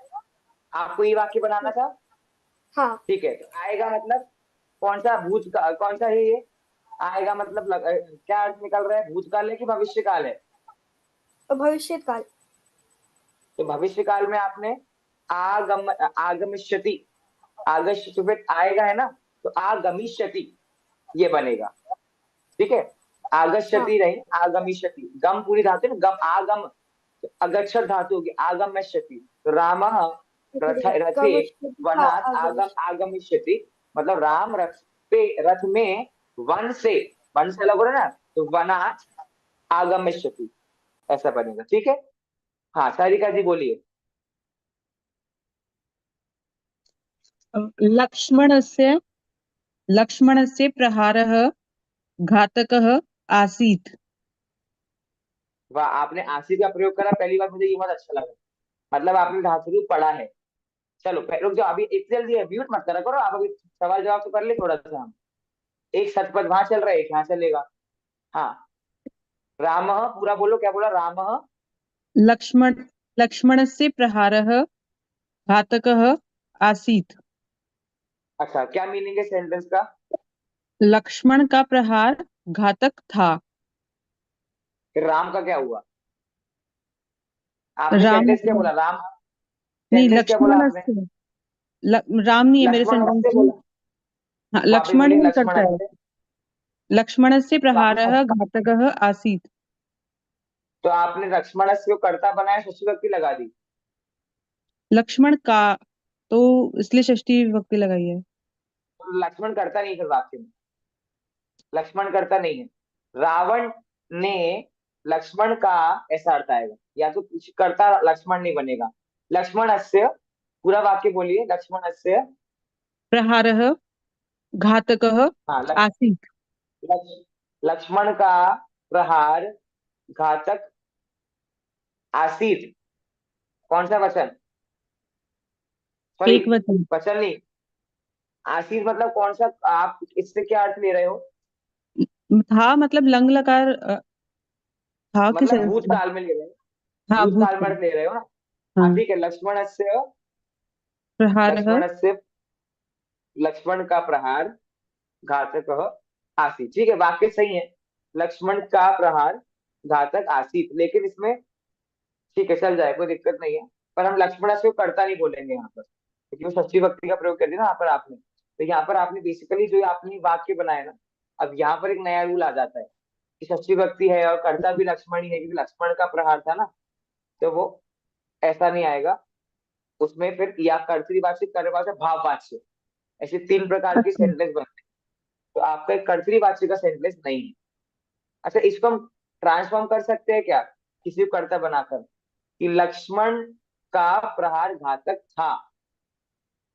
आपको ये वाक्य बनाना था, हाँ, ठीक है। तो आएगा मतलब कौन सा भूत का, कौन सा है ये? आएगा मतलब क्या अर्थ निकल रहा है? भूतकाल है कि भविष्य काल है? भविष्य काल। तो भविष्य काल में आपने आगमिष्यति, तो फिर आएगा है ना, तो आगमिष्यति ये बनेगा, ठीक है। आगच्छति नहीं, आगमिष्यति, गम पूरी धातु है ना, गम आगम, अगच्छत धातु होगी, आगमिष्यति। तो रामः रथे वनात् आगमिष्यति, मतलब राम रथ में वन से अलग हो रहा है ना, तो वनात् आगमिष्यति ऐसा बनेगा, ठीक है। हाँ, सारिका जी बोलिए। लक्ष्मणस्य प्रहारः घातकः आसीत्। वाह, आपने आशी का प्रयोग करा, पहली बार मुझे ये बहुत अच्छा लगा, मतलब आपने धातु रूप पढ़ा है। चलो रुक जाओ, अभी इतनी जल्दी है, म्यूट मत करा करो आप, अभी सवाल जवाब तो कर ले थोड़ा सा हम। एक सतपथ वहां चल रहा है, एक यहाँ चलेगा। हाँ, रामः पूरा बोलो, क्या बोला? रामः लक्ष्मणस्य प्रहारः घातकः आसीत्। अच्छा, क्या मीनिंग है सेंटेंस का? लक्ष्मण का प्रहार घातक था। फिर राम का क्या हुआ? आपने राम सेंटेंस क्या बोला? राम, नहीं, सेंटेंस क्या बोला आपने? राम नहीं है मेरे लक्ष्मण सेंटेंस से में। बोला। हाँ, वापस लक्ष्मण बोलिए, ही लक्ष्मण करता है। से। लक्ष्मणस्य तो प्रहारः घातकः आसीत्। तो आपने लक्ष्मण से को कर्ता बनाया, षष्ठी विभक्ति लगा दी। लक्ष्मण का, तो इसलिए षष्ठी विभक्ति लगाई है। तो लक्ष्मण करता नहीं, फिर वाक्य में लक्ष्मण करता नहीं है। रावण ने लक्ष्मण का ऐसा अर्थ आएगा, या तो कुछ करता लक्ष्मण नहीं बनेगा। लक्ष्मणस्य, पूरा वाक्य बोलिए। लक्ष्मणस्य, प्रहारः घातकः हाँ, आसीत्। लक्ष्मण का प्रहार घातक आसीत। कौन सा वचन? सॉरी, एक वचन। वचन नहीं, आसीत मतलब कौन सा? आप इससे क्या अर्थ ले रहे हो? था मतलब लंग लकार था किस मतलब अर्थ में? भूतकाल में ले रहे हो? हाँ, भूतकाल में भूतकाल। अर्थ ले रहे हो ना? हाँ, हाँ, ठीक है। लक्ष्मणस्य, प्रहारः लक्ष्मणस्य, लक्ष्मण का प्रहार घातक आसीत। ठीक है, वाक्य सही है। लक्ष्मण का प्रहार घातक आसीत, लेकिन इसमें ठीक है, चल जाए, कोई दिक्कत नहीं है। पर हम लक्ष्मण से करता नहीं बोलेंगे यहाँ पर, क्योंकि वो षष्ठी भक्ति का प्रयोग कर दिया ना यहाँ पर आपने। तो यहाँ पर आपने बेसिकली जो आपने वाक्य बनाया ना, अब यहाँ पर एक नया रूल आ जाता है कि षष्ठी भक्ति है और कर्ता भी लक्ष्मण ही है, क्योंकि लक्ष्मण का प्रहार था ना। तो वो ऐसा नहीं आएगा उसमें। फिर या कर्तृवाची, कर्मवाची, भाववाच्य, ऐसे तीन प्रकार के अच्छा। सेंटेंस बनते हैं। तो आपका एक कर्तृवाची का सेंटेंस नहीं है। अच्छा, इसको हम ट्रांसफॉर्म कर सकते हैं क्या, किसी को कर्ता बनाकर, कि लक्ष्मण का प्रहार घातक था।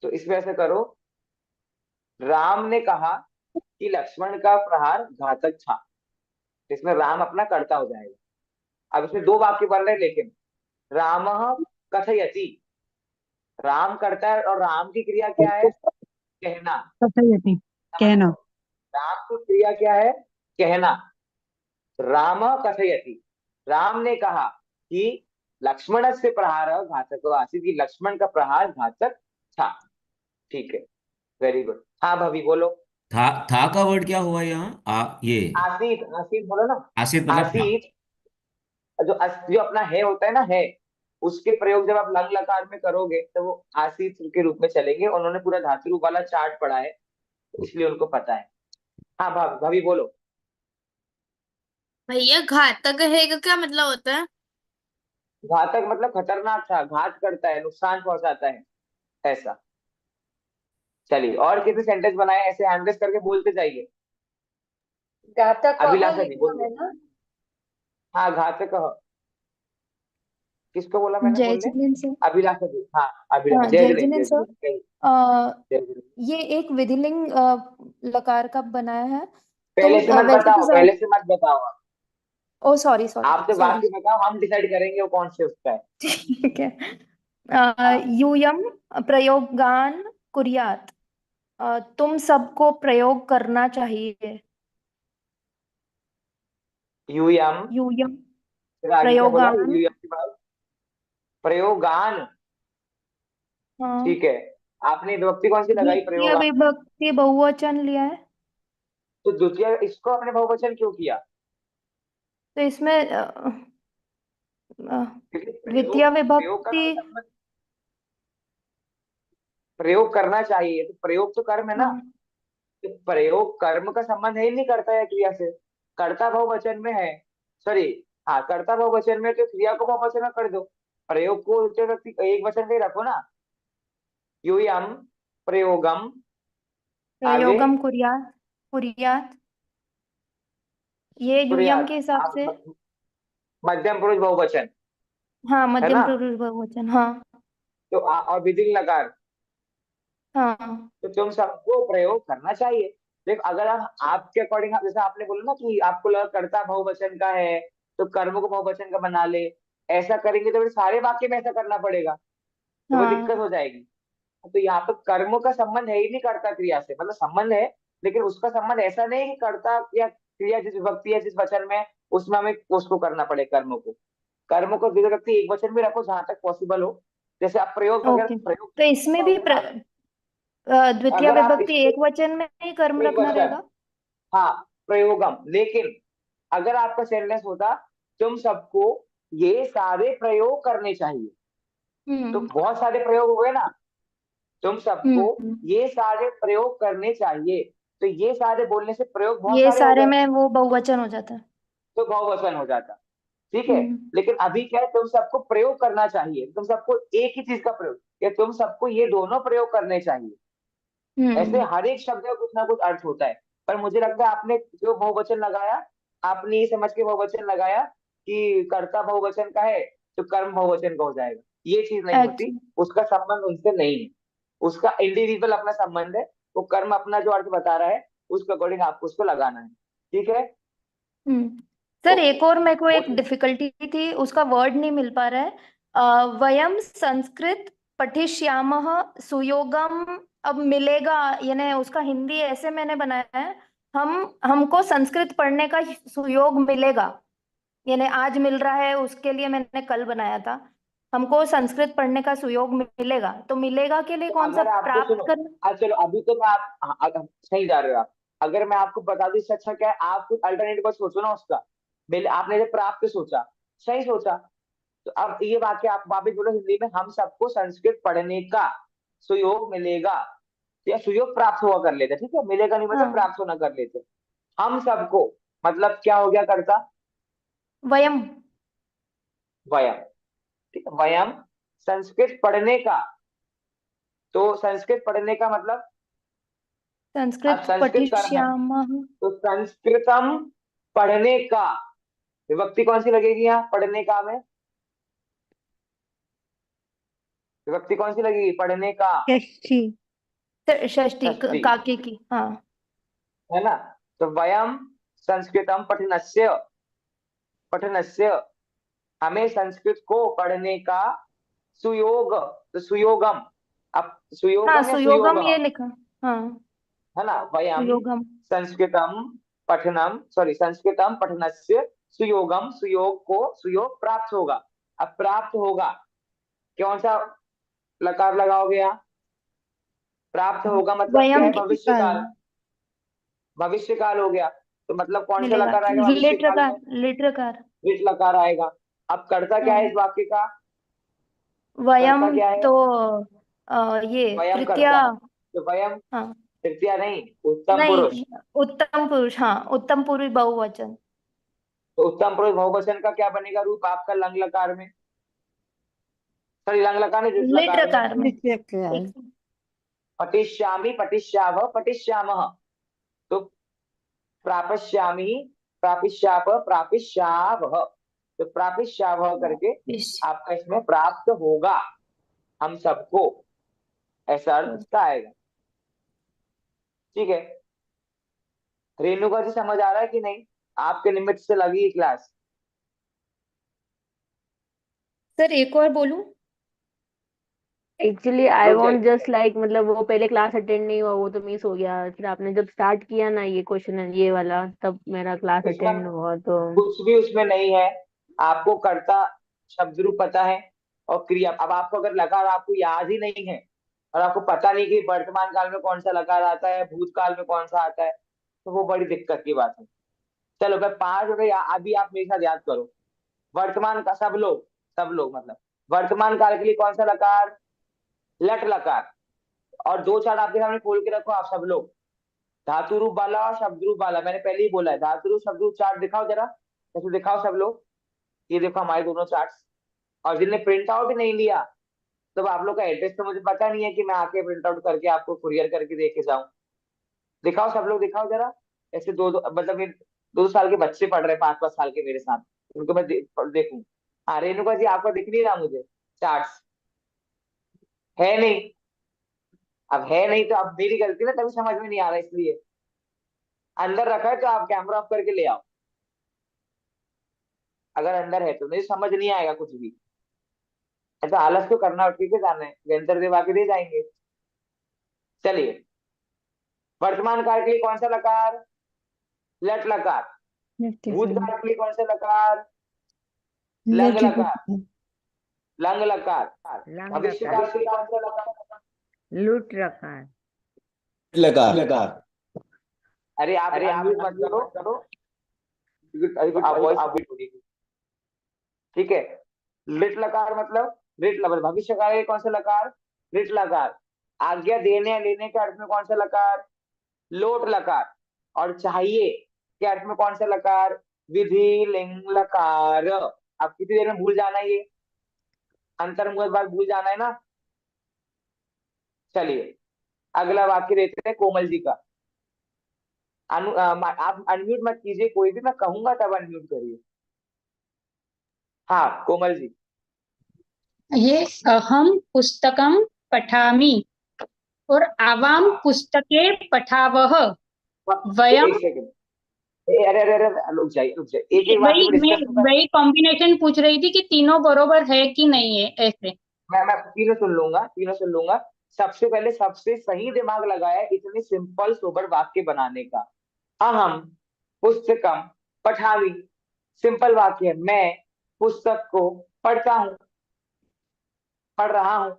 तो इसमें ऐसे करो, राम ने कहा कि लक्ष्मण का प्रहार घातक था। इसमें राम अपना कर्ता हो जाएगा। अब इसमें दो वाक्य बन रहे, लेकिन राम कथयति, राम करता है और राम की क्रिया क्या है? कहना। कथयति, समझ कहना। लो, राम की क्रिया क्या है? कहना। राम कथयति, राम ने कहा कि लक्ष्मण से प्रहार घातक आसीत, कि लक्ष्मण का प्रहार घातक था। ठीक है, वेरी गुड। हाँ भाभी बोलो। था का वर्ड क्या हुआ यहाँ? ये आसीत, आसीत बोलो ना। आसित मतलब था। आसीत, जो अपना है होता है ना, है, उसके प्रयोग जब आप लंग लकार में करोगे तो वो आसीत के रूप में चलेंगे। उन्होंने पूरा धातु रूप वाला चार्ट पढ़ा है, इसलिए उनको पता है। हाँ भाभी, भाभी बोलो। भैया घातक है का क्या मतलब होता है? घातक मतलब खतरनाक था, घात करता है, नुकसान पहुंचाता है, ऐसा। चलिए, और कितने सेंटेंस बनाए, ऐसे हैंडरेस करके बोलते जाइए। घातक अभिलाषा जी लिखा बोलिए। है ना? हाँ, घातक। किसको बोला मैंने जय बोलने? जिनेन्द्र सर। अभिलाषा जी, हाँ अभिलाषा। हाँ, जय जय जिनेन्द्र, जिनेन्द्र जय सर। जिनेन्द्र, अ, जय जिनेन्द्र। ये एक विधिलिंग लकार का बनाया है। तो पहले से मत वैसे तो बताओ, सर, पहले से मत बताओ। ओ सॉरी सॉरी आपसे सॉरी। वाक्य बताओ, हम डिसाइड करेंगे वो कौन से उसका है। ठीक है। हाँ, यूयम प्रयोगान कुर्यात। तुम सबको प्रयोग करना चाहिए। यूयम, यूयम फिर आगे क्या बोला? प्रयोगान। यूयम के बाद प्रयोगान। हाँ, ठीक है, आपने विभक्ति कौन सी लगाई? द्वितीय प्रयोगान। विभक्ति बहुवचन लिया है। तो द्वितीय, इसको आपने बहुवचन क्यों किया? तो इसमें क्योंकि द्वितीय प्रयोग का विभक्ति। कोई संबंध, प्रयोग करना चाहिए, तो प्रयोग तो कर्म है ना। हाँ, तो प्रयोग कर्म का संबंध है ही नहीं करता है क्रिया से। कर्ता बहुवचन में है, सॉरी, हाँ, कर्ता बहुवचन में, तो क्रिया को बहुवचन में कर दो। प्रयोग को द्वितीय व्यक्ति एक वचन में ही रखो ना। यूयम प्रयोगम, आगे प्रयोगम कुर्यात। कुर्यात, ये यूयम कुर्यात। के हिसाब आप से। मध्यम पुरुष बहुवचन हाँ, है मध्यम ना। पुरुष बहुवचन। हाँ तो और विधिंग लकार, हाँ तो तुम सबको प्रयोग करना चाहिए। देखो, अगर आप आपके अकॉर्डिंग, जैसे आपने बोला ना कि आपको लगा कर्ता बहुवचन का है, तो कर्म को बहुवचन का बना ले। ऐसा करेंगे तो फिर सारे वाक्य में ऐसा करना पड़ेगा, तो वो दिक्कत हाँ हो जाएगी। तो यहाँ पर कर्म का संबंध है ही नहीं कर्ता क्रिया से, मतलब संबंध है, लेकिन उसका संबंध ऐसा नहीं कि कर्ता या क्रिया जिस विभक्ति है, जिस वचन में, उसमें हमें उसको करना पड़े कर्म को। कर्म को द्वितीय व्यक्ति एक वचन में रखो जहां तक पॉसिबल हो। जैसे आप प्रयोग वगैरह, ओके। प्रयोग तो इसमें भी करोगे ना, द्वितीय अगर आप विभक्ति इसको एक वचन में ही कर्म एक रखना वचन, रहेगा। हाँ, प्रयोगम। लेकिन अगर आपका सेंटेंस होता तुम सबको ये सारे प्रयोग करने चाहिए, तो बहुत सारे प्रयोग हुए ना, तुम सबको ये सारे प्रयोग करने चाहिए, तो ये सारे बोलने से प्रयोग बहुत ये सारे हो सारे गए, में वो बहुवचन हो जाता है। तो बहुवचन हो जाता। ठीक है, लेकिन अभी क्या है, तुम सबको प्रयोग करना चाहिए, तुम सबको एक ही चीज का प्रयोग, या तुम सबको ये दोनों प्रयोग करने चाहिए। ऐसे हर एक शब्द का कुछ ना कुछ अर्थ होता है, पर मुझे लगता है आपने जो बहुवचन लगाया, आपने ये समझ के बहुवचन लगाया कि कर्ता बहुवचन का है तो कर्म बहुवचन का हो जाएगा, ये चीज नहीं होती। एक्चुअली उसका संबंध उनसे नहीं है, उसका इंडिविजुअल अपना संबंध है। वो कर्म अपना जो अर्थ बता रहा है उसके अकॉर्डिंग आपको उसको लगाना है। ठीक है, सर ओके। एक और मेरे को एक बोलिए। डिफिकल्टी थी, उसका वर्ड नहीं मिल पा रहा है। वयम संस्कृत पठिष्यामः सुयोगम, अब मिलेगा, यानी उसका हिंदी ऐसे मैंने बनाया है, हमको संस्कृत पढ़ने का सुयोग मिलेगा, यानी आज मिल रहा है उसके लिए मैंने कल बनाया था, हमको संस्कृत पढ़ने का सुयोग मिलेगा, तो मिलेगा के लिए तो कौन सा अगर आपको प्राप्त सुनो, करना। चलो अभी तो मैं आप सही जा रहे हो आप। अगर मैं आपको बता दूं, इससे अच्छा क्या है, आप कुछ अल्टरनेटिव सोचो ना उसका। आपने जब प्राप्त सोचा, सही सोचा, तो अब ये वाक्य आप वापिस बोलो हिंदी में, हम सबको संस्कृत पढ़ने का सुयोग मिलेगा, या सुयोग प्राप्त हुआ कर लेते। ठीक है, मिलेगा नहीं मतलब प्राप्त होना कर लेते। हम सबको मतलब क्या हो गया कर्ता, वयम। वयम। ठीक है, वयम संस्कृत पढ़ने का, तो संस्कृत पढ़ने का मतलब अब संस्कृत संस्कृत कर्म है, पठिष्यामः। तो संस्कृतम पढ़ने का विभक्ति कौन सी लगेगी यहाँ, पढ़ने का में विभक्ति कौन सी लगेगी, पढ़ने का, षष्ठी। षष्ठी षष्ठी, काके की, हाँ। है ना। तो वयम संस्कृतम पठनस्य, पठनस्य, हमें संस्कृत को पढ़ने का सुयोग, तो सुयोगम, अब हाँ सुयोगम या सुयोगम सुयोग, ये लिखा, हाँ है ना। वयम सुयोगम। संस्कृतम पठनम, सॉरी, संस्कृतम पठनस्य सुयोगम, सुयोग को सुयोग प्राप्त होगा। अब प्राप्त होगा, कौन सा लकार लगाओगे यहाँ, प्राप्त होगा मतलब क्या वयम है, भविष्य काल। काल, भविष्य काल हो गया, तो मतलब कौन सा मिलेगा, लकार आएगा भविष्य काल में, लिट्रकार। विच लकार आएगा। अब कर्ता क्या है इस हाँ वाक्य का, कर्ता वयम क्या है, तो ये वयम तृतीया। कर्ता है, तो वयम हाँ तृतीया नहीं, उत्तम पुरुष। नहीं, उत्तम पुरुष, हाँ उत्तम पुरुष बहुवचन। तो उत्तम पुरुष बहुवचन का क्या बनेगा रूप आपका, लंग लकार में, सॉरी लंग लकार नहीं, द्वित लकार में, लिट्रकार में। एक पटिष्यामि पटिष्याव पटिष्यामः, तो प्रापश्यामि प्रापिष्याप प्रापिष्यावः, तो प्रापिष्यावः करके आपका इसमें प्राप्त होगा हम सबको, ऐसा अर्थ इसका आएगा। ठीक है, रेणुका जी समझ आ रहा है कि नहीं, आपके निमित्त से लगी क्लास। सर एक और बोलूं। एक्चुअली आई रुक वांट जाइए, जस्ट लाइक, मतलब वो पहले क्लास अटेंड नहीं हुआ, वो तो मिस हो गया, फिर आपने जब स्टार्ट किया ना ये क्वेश्चन ये वाला, तब मेरा क्लास उसमें अटेंड हुआ तो। कुछ भी उसमें नहीं है, आपको कर्ता शब्द रूप पता है और क्रिया। अब आपको अगर लकार आपको याद ही नहीं है और आपको पता नहीं कि वर्तमान काल में कौन सा लकार आता है, भूतकाल में कौन सा आता है, तो वो बड़ी दिक्कत की बात है। चलो मैं 5 रुपए अभी आप मेरे साथ याद करो। वर्तमान का सब लोग मतलब वर्तमान काल के लिए कौन सा लकार, लट लकार। और 2 चार्ट आपके सामने खोल के रखो आप सब लोग, धातु रूप वाला और शब्द रूप वाला। मैंने पहले ही बोला है, धातु रूप शब्द रूप चार्ट दिखाओ जरा, ऐसे दिखाओ सब लोग। ये देखो हमारे दोनों चार्ट्स। और जिनने प्रिंट आउट नहीं लिया, तो आप लोग का एड्रेस तो मुझे पता नहीं है कि मैं आके प्रिंट आउट करके आपको कुरियर करके दे के जाऊं। दिखाओ सब लोग, दिखाओ जरा। ऐसे मतलब ये 2 साल के बच्चे पढ़ रहे हैं, 5-5 साल के मेरे साथ, उनको मैं देखूं। हाँ रेणुका जी, आपको दिख नहीं रहा मुझे चार्ट्स, है नहीं। अब है नहीं तो अब मेरी गलती ना, तभी समझ में नहीं आ रहा, इसलिए अंदर रखा है तो आप कैमरा ऑफ करके ले आओ, अगर अंदर है तो नहीं समझ नहीं आएगा कुछ भी। ऐसा आलस तो करना, ठीक है, जाना है गंतर देवा के दे जाएंगे। चलिए, वर्तमान काल के लिए कौन सा लकार, लट लकार। भूतकाल के लिए कौन सा लकार, लंग लकार, लंग लकार। भविष्य काल के लिए कौन सा लकार, लूट रखा है। लकार। अरे आप अनम्यूट मत करो क्योंकि आप वॉइस अपडेट हो रही है। ठीक है, लिट लकार मतलब लिट लबर भविष्य काल के कौन सा लकार? लिट लकार। आज्ञा देने या लेने के अर्थ में कौन सा लकार? लोट लकार। और चाहिए के अर्थ में कौन सा लकार? विधि लिंग लकार। अब कितनी देर में भूल जाना है ये अंतर्मुखत बात भूल जाना है ना। चलिए अगला वाक्य देते हैं कोमल जी का। आप अनम्यूट मत कीजिए कोई भी, मैं कहूंगा तब अनम्यूट करिए। हाँ कोमल जी। ये अहम पुस्तकम पठामि और आवाम पुस्तके पठावः वयम। एक सेकंड, अरे अरे अरे रुक जाइए एक एक वाक्य वही मैं डिस्कस कर। वही कॉम्बिनेशन पूछ रही थी कि तीनों बरोबर है कि नहीं है ऐसे। मैं तीनों सुन लूंगा। सबसे पहले सबसे सही दिमाग लगाया इतने सिंपल सोबर वाक्य बनाने का। अहम पुस्तकम पठामि, सिंपल वाक्य है, मैं पुस्तक को पढ़ता हूँ, पढ़ रहा हूँ।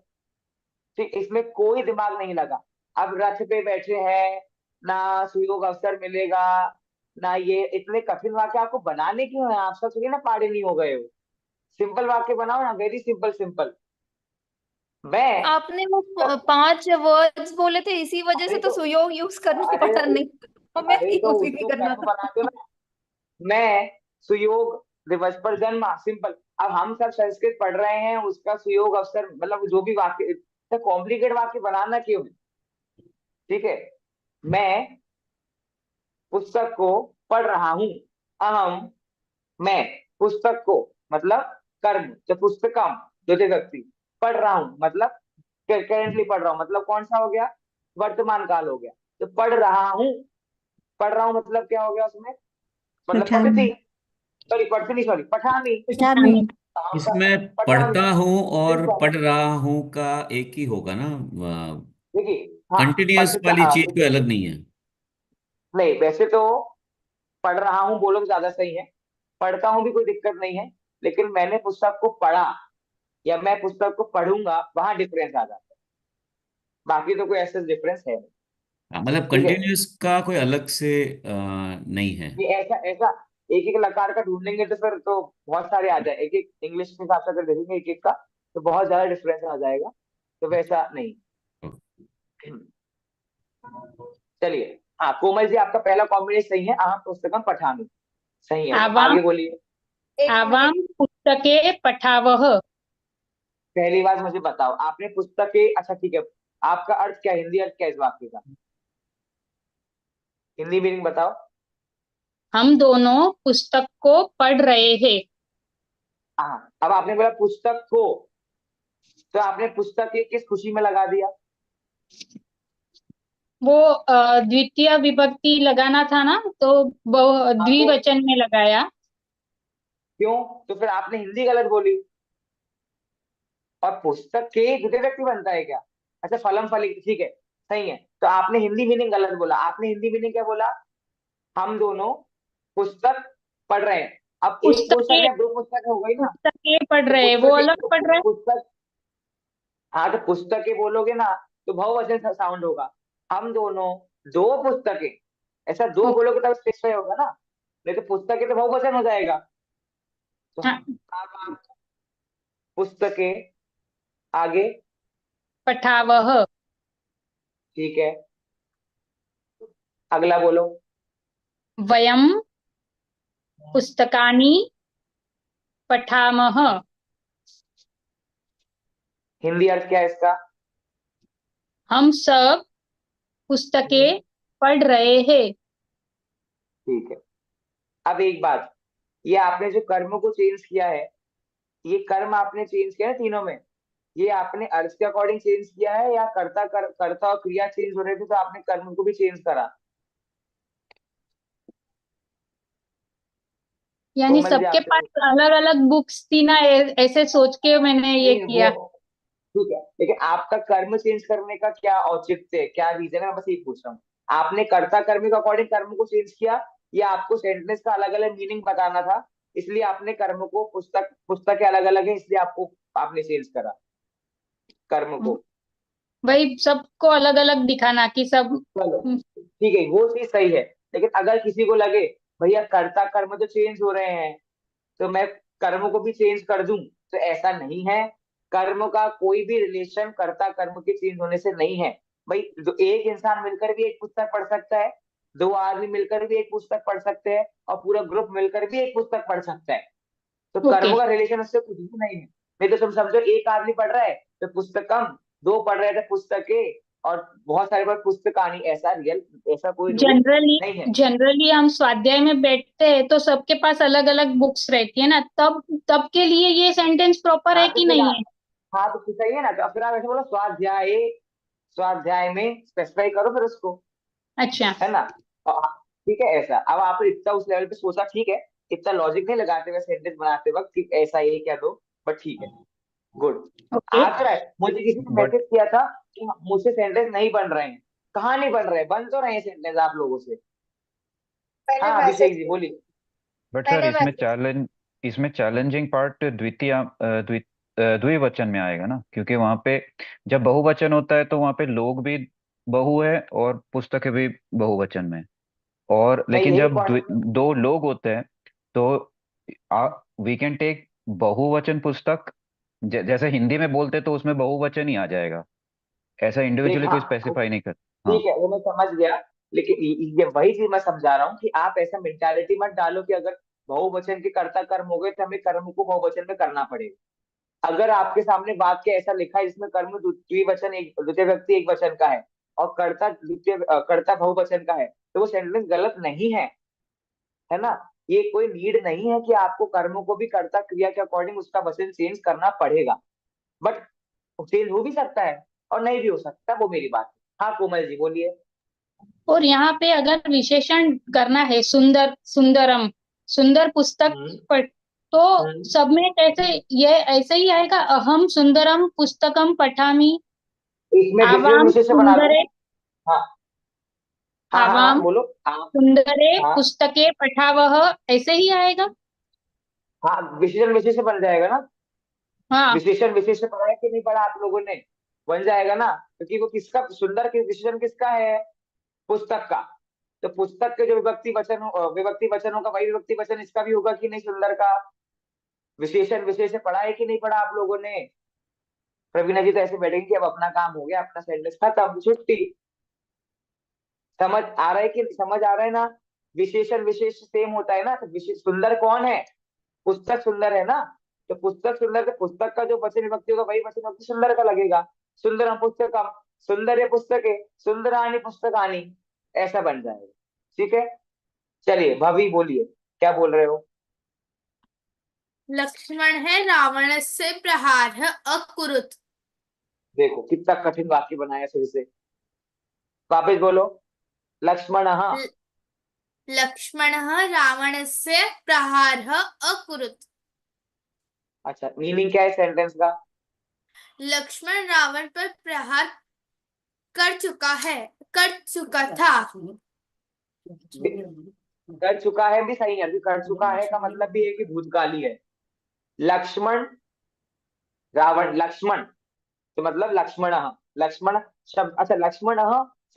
ठीक, इसमें कोई दिमाग नहीं लगा। अब रथ पे बैठे हैं, ना सुयोग अवसर मिलेगा ना, ये इतने कठिन वाक्य आपको बनाने क्यों है? आप सब चलिए ना पाड़े नहीं हो गए हो, सिंपल वाक्य बनाओ ना, वेरी सिंपल सिंपल। मैं आपने वो 5 वर्ड्स बोले थे, इसी वजह से तो सुयोग यूज करना अरे पड़ा, नहीं तो मैं अरे तो यूज ही नहीं उसको करना कर्म था। बना दो ना। मैं सुयोग दिवस पर जन्मा, सिंपल। अब हम सब संस्कृत पढ़ रहे हैं, उसका सुयोग अवसर मतलब जो भी वाक्य, इतना कॉम्प्लिकेट वाक्य बनाना क्यों है? ठीक है, मैं पुस्तक को पढ़ रहा हूं। अहम, मैं पुस्तक को मतलब कर्म, जो पुस्तकम द्वितीय व्यक्ति, पढ़ रहा हूं मतलब करेंटली पढ़ रहा हूं, मतलब कौन सा हो गया? वर्तमान काल हो गया। तो पढ़ रहा हूं मतलब क्या हो गया उसमें? मतलब पठती, सॉरी पठानी। इसमें पठानी पढ़ता हूँ और सिंपल। पढ़ रहा हूँ का एक ही होगा ना। देखिए हाँ, कंटिन्यूअस पठता वाली हाँ, चीज कोई अलग नहीं है। नहीं वैसे तो पढ़ रहा हूँ बोलो तो ज्यादा सही है, पढ़ता हूँ भी कोई दिक्कत नहीं है, लेकिन मैंने पुस्तक को पढ़ा या मैं पुस्तक को पढ़ूंगा, वहां डिफरेंस आ जाता है। बाकी तो कोई ऐसा डिफरेंस है नहीं। मतलब ठीक है, कंटिन्यूअस का कोई अलग से नहीं है। ये ऐसा ऐसा एक एक लकार का ढूंढेंगे तो फिर तो बहुत सारे आ जाए, एक एक इंग्लिश के हिसाब से अगर देखेंगे एक एक का तो बहुत ज्यादा डिफरेंस आ जाएगा, तो वैसा नहीं। चलिए हाँ कोमल जी, आपका पहला कॉम्बिनेशन सही है, अहम पुस्तकम पठामी, सही है। आवाम आगे बोलिए। आवाम पुस्तके पठावः। पहली बात मुझे बताओ, आपने पुस्तकें, अच्छा ठीक है, आपका अर्थ क्या है? हिंदी अर्थ क्या है इस वाक्य का? हिंदी मीनिंग बताओ। हम दोनों पुस्तक को पढ़ रहे हैं। हाँ, अब आपने बोला पुस्तक को, तो आपने पुस्तक के किस खुशी में लगा दिया? वो द्वितीय विभक्ति लगाना था ना, तो हाँ, तो द्विवचन में लगाया। क्यों? तो फिर आपने हिंदी गलत बोली। और पुस्तक के द्वितीय व्यक्ति बनता है क्या? अच्छा फलम फलिक, ठीक है सही है। तो आपने हिंदी मीनिंग गलत बोला। आपने हिंदी मीनिंग क्या बोला? हम दोनों पुस्तक पढ़ रहे हैं। अब एक पुस्तक पुस्तके या दो पुस्तक हो गई ना, पुस्तके पढ़ तो रहे हैं, वो अलग पढ़ रहे हैं। पुस्तक, हाँ तो पुस्तकें बोलोगे ना तो बहुवचन साउंड होगा। हम दोनों दो पुस्तकें, ऐसा दो बोलोगे तब स्पेसिफाई होगा ना, नहीं तो पुस्तकें तो बहुवचन हो जाएगा। तो हाँ, आप पुस्तकें, आगे पठावः। ठीक है, अगला बोलो। वयम पुस्तकानि पठामः। हिंदी अर्थ क्या है इसका? हम सब पुस्तकें पढ़ रहे हैं। ठीक है, अब एक बात, ये आपने जो कर्म को चेंज किया है, ये कर्म आपने चेंज किया है तीनों में, ये आपने अर्थ के अकॉर्डिंग चेंज किया है या कर्ता और क्रिया चेंज हो रहे थे तो आपने कर्म को भी चेंज करा? यानी कोमल जी सबके आपसे पास अलग अलग बुक्स थी ना, ऐसे सोच के मैंने ये नहीं किया। वो ठीक है, लेकिन आपका कर्म चेंज करने का क्या औचित्य है, क्या रीजन है? मैं बस ये पूछ रहा हूँ। आपने कर्ता कर्मी के अकॉर्डिंग कर्म को चेंज किया या आपको सेंटेंस का अलग अलग मीनिंग बताना था, इसलिए आपने कर्म को, पुस्तक अलग अलग है इसलिए आपने चेंज करा कर्म को? भाई सबको अलग अलग दिखाना कि सब। चलो ठीक है, वो चीज सही है, लेकिन अगर किसी को लगे भैया कर्ता कर्म तो चेंज हो रहे हैं तो मैं कर्म को भी चेंज कर दूं, तो ऐसा नहीं है। कर्म का कोई भी रिलेशन कर्ता कर्म के चेंज होने से नहीं है। भाई जो एक इंसान मिलकर भी एक पुस्तक पढ़ सकता है, दो आदमी मिलकर भी एक पुस्तक पढ़ सकते हैं, और पूरा ग्रुप मिलकर भी एक पुस्तक पढ़ सकता है। तो ओके कर्म का रिलेशन उससे कुछ भी नहीं है। नहीं तो तुम समझो एक आदमी पढ़ रहा है तो पुस्तक कम, दो पढ़ रहे थे पुस्तकें, और बहुत सारे बार पुस्तक कहानी, ऐसा रियल ऐसा कोई रूल जनरली नहीं है। जनरली हम स्वाध्याय में बैठते हैं तो सबके पास अलग अलग बुक्स रहती है ना, तब तब के लिए ये सेंटेंस प्रॉपर है हाँ तो कि फिर नहीं है? हाँ तो सही है ना, तो फिर आप ऐसे बोलो स्वाध्याय, स्वाध्याय में स्पेसिफाई करो फिर उसको, अच्छा है ना। और ठीक है, ऐसा अब आपने इतना उस लेवल पे सोचा, ठीक है, इतना लॉजिक नहीं लगाते हुए सेंटेंस बनाते वक्त कि ऐसा ये क्या दो, बट ठीक है, गुड। ओके आ तो रहा है, मुझे किसी ने बट मैसेज किया था कि मुझसे सेंटेंस नहीं बन रहे हैं। कहाँ नहीं बन रहे, बन तो रहे हैं सेंटेंस आप लोगों से। मैंने हाँ मैसेज अभिषेक जी बोलिए। बट सर मैंने इसमें मैसेज चैलेंजिंग पार्ट द्विवचन में आएगा ना, क्योंकि वहां पे जब बहुवचन होता है तो वहां पे लोग भी बहु है और पुस्तकें भी बहुवचन में। और मैं लेकिन यही जब पॉइंट, दो लोग होते हैं तो वी कैन टेक बहुवचन पुस्तक। जैसे हिंदी में बोलते तो उसमें बहुवचन ही आ जाएगा, ऐसा इंडिविजुअली देखा, कोई स्पेसिफाई नहीं कर। हाँ ठीक है वो मैं समझ गया, लेकिन ये वही चीज मैं समझा रहा हूँ कि आप ऐसा मेंटालिटी मत डालो कि अगर बहुवचन के कर्ता कर्म हो गए तो हमें कर्म को बहुवचन में करना पड़ेगा। अगर आपके सामने वाक्य ऐसा लिखा है जिसमें कर्म द्विवचन एक द्वितीय व्यक्ति एक वचन का है और कर्ता कर्ता बहुवचन का है, तो वो सेंटेंस गलत नहीं है ना। ये कोई नीड नहीं है कि आपको कर्मों को भी कर्ता क्रिया के अकॉर्डिंग उसका वचन चेंज करना पड़ेगा। बट चेंज हो भी सकता है और नहीं भी हो सकता, वो मेरी बात है। हाँ कोमल जी बोलिए। और यहाँ पे अगर विशेषण करना है, सुंदर सुंदरम, सुंदर पुस्तक हम्म पर, तो हम्म सब में कैसे ये ऐसे ही आएगा, अहम सुंदरम पुस्तकम पठामि, इसमें विशेषण आवाम विशेष बना दो। सुंदरे, हाँ हाँ आवाम बोलो सुंदरे हाँ पुस्तके पठावह, ऐसे ही आएगा। हाँ विशेषण विशेष बन जाएगा ना। हाँ विशेषण विशेष पढ़ा है कि नहीं पढ़ा आप लोगों ने, बन जाएगा ना, क्योंकि वो किसका सुंदर के विशेषण किसका है, पुस्तक का। तो पुस्तक के जो विभक्ति वचन होगा वही विभक्ति वचन इसका भी होगा कि नहीं, सुंदर का। विशेषण विशेष पढ़ा है कि नहीं पढ़ा आप लोगों ने। प्रवीणा जी तो ऐसे बैठेंगे कि अब अपना काम हो गया, अपना सेंटेंस खत्म, छुट्टी। समझ आ रहा है कि समझ आ रहा है ना। विशेषण विशेष सेम होता है ना, तो विशेष सुंदर कौन है, पुस्तक सुंदर है ना। तो पुस्तक सुंदर, तो पुस्तक का जो वचन विभक्ति होगा वही वचन विभक्ति सुंदर का लगेगा। सुंदर पुस्तकम, सुंदर है पुस्तके, सुंदरानी पुस्तकानी, ऐसा बन जाएगा। ठीक है, चलिए भाभी बोलिए क्या बोल रहे हो। लक्ष्मण है रावण से प्रहार अकुरुत। देखो कितना कठिन वाक्य बनाया फिर से, वापस बोलो। लक्ष्मण ल- लक्ष्मण रावण से प्रहार अकुरुत। अच्छा मीनिंग क्या है सेंटेंस का। लक्ष्मण रावण पर प्रहार कर चुका था। कर चुका है भी सही है, अभी कर चुका है का मतलब भी है कि भूतकाली है। लक्ष्मण रावण, लक्ष्मण तो मतलब लक्ष्मण, लक्ष्मण शब्द, अच्छा लक्ष्मण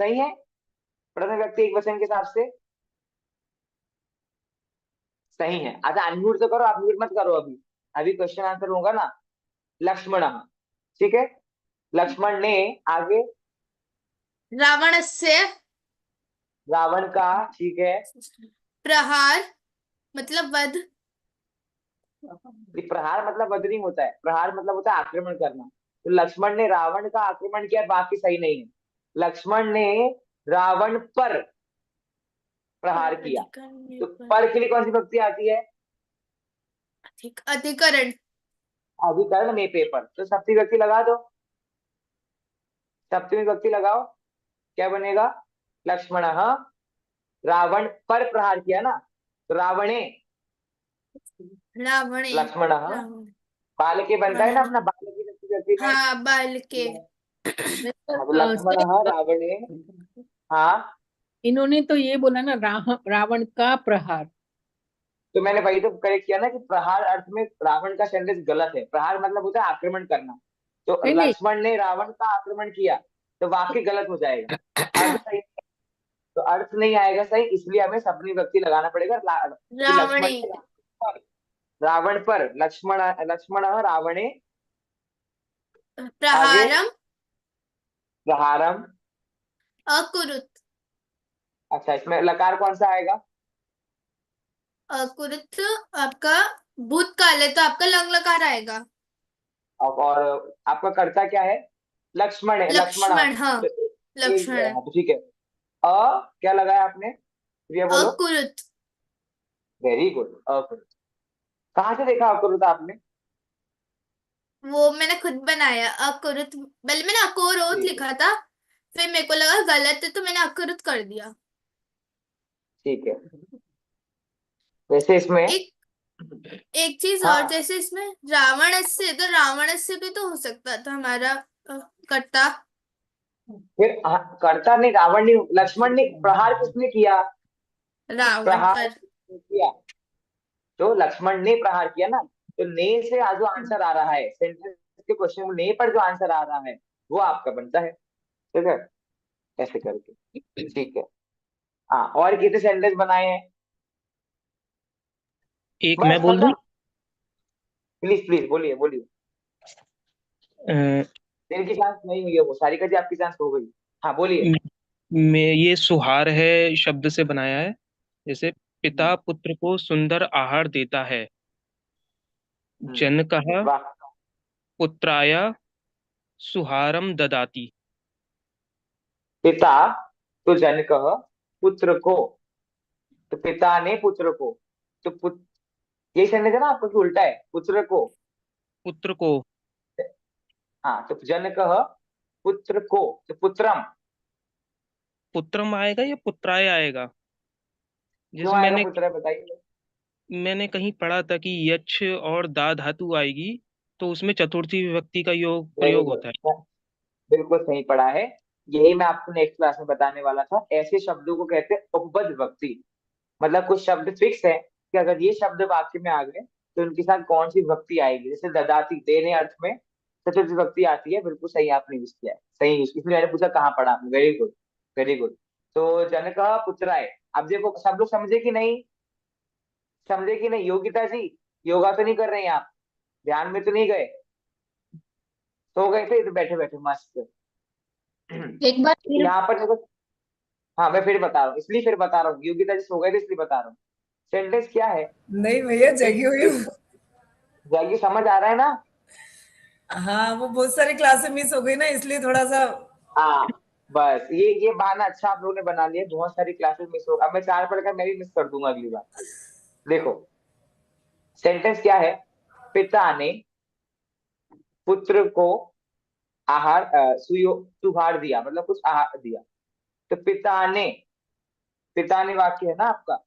सही है, प्रथम व्यक्ति एक वचन के हिसाब से सही है। अच्छा अनम्यूट तो करो, आप म्यूट मत करो अभी, अभी क्वेश्चन आंसर होगा ना। लक्ष्मण, ठीक है, लक्ष्मण ने आगे रावण से रावण का, ठीक है, प्रहार मतलब वध। ये प्रहार मतलब वध नहीं होता है, प्रहार मतलब होता है आक्रमण करना। तो लक्ष्मण ने रावण का आक्रमण किया, बाकी सही नहीं है। लक्ष्मण ने रावण पर प्रहार किया, तो पर के लिए कौन सी भक्ति आती है, अधिकरण। अधिकरण में पेपर, तो सप्तमी व्यक्ति लगा दो, सप्तमी व्यक्ति लगाओ, क्या बनेगा, लक्ष्मण रावण पर प्रहार किया ना, तो रावणे रावणे लक्ष्मण बाल के बनता है ना अपना, बाल की व्यक्ति में। हाँ बाल के। तो लक्ष्मण रावणे, हाँ इन्होंने तो ये बोला ना रावण का प्रहार, तो मैंने वही तो करेक्ट किया ना कि प्रहार अर्थ में रावण का सेंटेंस गलत है। प्रहार मतलब होता है आक्रमण करना, तो नहीं नहीं लक्ष्मण ने रावण का आक्रमण किया, तो वाक्य गलत हो जाएगा। अब सही तो अर्थ नहीं आएगा सही, इसलिए हमें सपनी विभक्ति लगाना पड़ेगा। कि लक्ष्मण रावणे रावण पर, लक्ष्मण लक्ष्मण रावणे आगे प्रहारम प्रहारम। अकुरुत अच्छा, इसमें लकार कौन सा आएगा? अकुरुत आपका भूतकाल है तो आपका लंग लकार आएगा। और आपका कर्ता क्या है? लक्ष्मण है, लक्ष्मण। लक्ष्मण, हाँ तो लक्ष्मण तो ठीक है। क्या लगाया आपने? प्रिया बोलो। अकुरुत। Very good, accurate. कहाँ से देखा अकुरुत आपने? वो मैंने खुद बनाया अकुरुत, पहले मैंने अकोरोत ठीक है, लिखा था, फिर मेरे को लगा गलत है तो मैंने अकुरुत कर दिया। ठीक है। वैसे इसमें एक चीज और, हाँ, जैसे इसमें रावणस्य, तो रावणस्य भी तो हो सकता था हमारा कर्ता। फिर कर्ता नहीं, रावण नहीं, लक्ष्मण ने प्रहार किसने किया? रावण प्रहार पर। किया तो लक्ष्मण ने प्रहार किया ना। तो ने से जो आंसर आ रहा है सेंटेंस के क्वेश्चन में, ने पर जो आंसर आ रहा है वो आपका बनता है। ठीक है, ऐसे करके। ठीक है। हाँ, और कितने सेंटेंस बनाए हैं? एक बस मैं बोल दूं? खत्म। प्लीज प्लीज बोलिए बोलिए। अ, इनकी चांस नहीं हुई है, वो सारी का जी आपकी चांस हो गई। हाँ बोलिए। मैं ये सुहार है शब्द से बनाया है। जैसे पिता पुत्र को सुंदर आहार देता है। जनकः वाह। पुत्राय सुहारम ददाति। पिता तो जनकः पुत्र को, तो पिता ने पुत्र को, तो यही सेंटेंस है ना आपको कि उल्टा है? पुत्र को, पुत्र को। हाँ, तो जनकः पुत्र को, तो पुत्रम। पुत्रम आएगा या पुत्राय आएगा? क्यों जैसे आएगा मैंने पुत्र, बताइए। मैंने कहीं पढ़ा था कि यक्ष और दा धातु आएगी तो उसमें चतुर्थी विभक्ति का योग वेरी प्रयोग गुड, होता है। बिल्कुल सही पढ़ा है। यही मैं आपको नेक्स्ट क्लास में बताने वाला था। ऐसे शब्दों को कहते हैं उपपद विभक्ति। मतलब कुछ शब्द फिक्स है कि अगर ये शब्द वाक्य में आ गए तो उनके साथ कौन सी विभक्ति आएगी। जैसे ददाती, देने अर्थ में चतुर्थी विभक्ति आती है। बिल्कुल सही आपने यूज किया है, सही यूज। इसलिए मैंने पूछा कहाँ पढ़ा आपने। Very good, very good. तो जनक पुत्राय। अब देखो सब लोग समझे कि नहीं? समझे कि नहीं? योगिता जी, योगा तो नहीं कर रहे हैं आप? ध्यान में तो नहीं गए? सो गए थे तो बैठे बैठे मस्त। एक बार फिर यहाँ पर देखो, हाँ मैं फिर बता रहा हूँ, इसलिए फिर बता रहा हूँ। योगिता जी सो गए थे इसलिए बता रहा हूँ। सेंटेंस क्या है? नहीं भैया, जगी हुई हूँ। जागी, समझ आ रहा है ना? हाँ, वो बहुत सारी क्लासेस मिस हो गई ना, इसलिए थोड़ा सा। हाँ, बस ये बहाना अच्छा आप लोगों ने बना लिया। बहुत सारी क्लासेस मिस हो, अब मैं 4 पढ़कर मैं भी मिस कर दूंगा अगली बार। देखो सेंटेंस क्या है? पिता ने पुत्र को आहार सुहार दिया, मतलब कुछ आहार दिया। तो पिता ने वाक्य है ना आपका।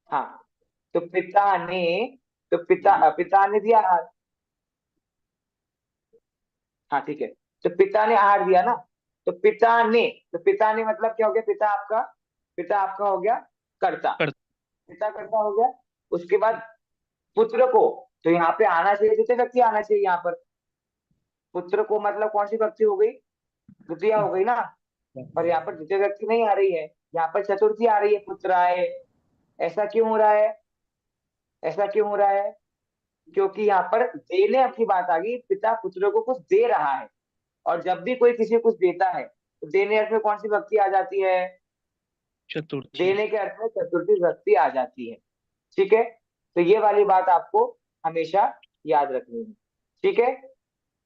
हाँ, तो पिता ने दिया आहार। हाँ ठीक है, तो पिता ने आहार दिया ना। तो पिता ने मतलब क्या हो गया? पिता आपका हो गया कर्ता। पिता कर्ता हो गया। उसके बाद पुत्र को, तो यहाँ पे आना चाहिए द्वितीय व्यक्ति, आना चाहिए यहाँ पर। पुत्र को मतलब कौन सी व्यक्ति हो गई? द्वितीय हो गई ना। पर यहाँ पर द्वितीय व्यक्ति नहीं आ रही है, यहाँ पर चतुर्थी आ रही है, पुत्राय। ऐसा क्यों हो रहा है? ऐसा क्यों हो रहा है? क्योंकि यहाँ पर देने की बात आ गई। पिता पुत्र को कुछ दे रहा है, और जब भी कोई किसी को कुछ देता है तो देने अर्थ में कौन सी व्यक्ति आ जाती है? चतुर्थी। देने के अर्थ में चतुर्थी व्यक्ति आ जाती है। ठीक है, तो ये वाली बात आपको हमेशा याद रखनी है। ठीक है,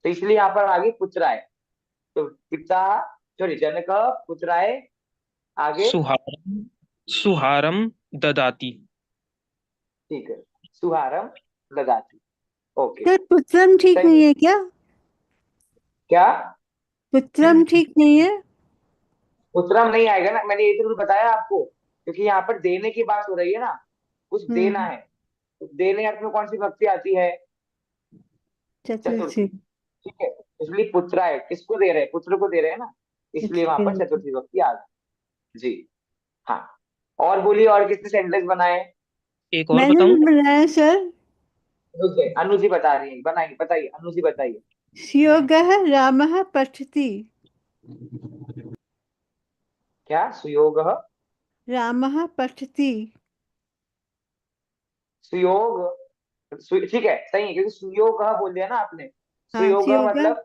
तो इसलिए यहाँ पर आगे पुत्राय। तो पिता, सॉरी, जनक पुत्राय, आगे सुहारम ददाति। ठीक है, सुहारम ददाति। ओके, सर पुत्रम ठीक नहीं है क्या? क्या? पुत्रम ठीक नहीं है? पुत्रम नहीं आएगा ना, मैंने ये तो बताया आपको। क्योंकि यहाँ पर देने की बात हो रही है ना, कुछ देना है। तो देने अर्थ में कौन सी भक्ति आती है? चतुर्थी। ठीक है, इसलिए पुत्राय किसको दे रहे हैं? पुत्र को दे रहे हैं ना, इसलिए वहां पर चतुर्थी भक्ति आ गई। जी हाँ, और बोलिए, और किसने सेंटेंस बनाए? एक और बताऊं? बनाया सर। अनु जी बता रही है, बनाइए, बताइए अनु जी, बताइए। योगः रामः पठति। क्या सुयोग? रामः पठति। सुयोग ठीक है, सही है, क्योंकि सुयोग बोल दिया ना आपने। हाँ सुयोग सुयोग। मतलब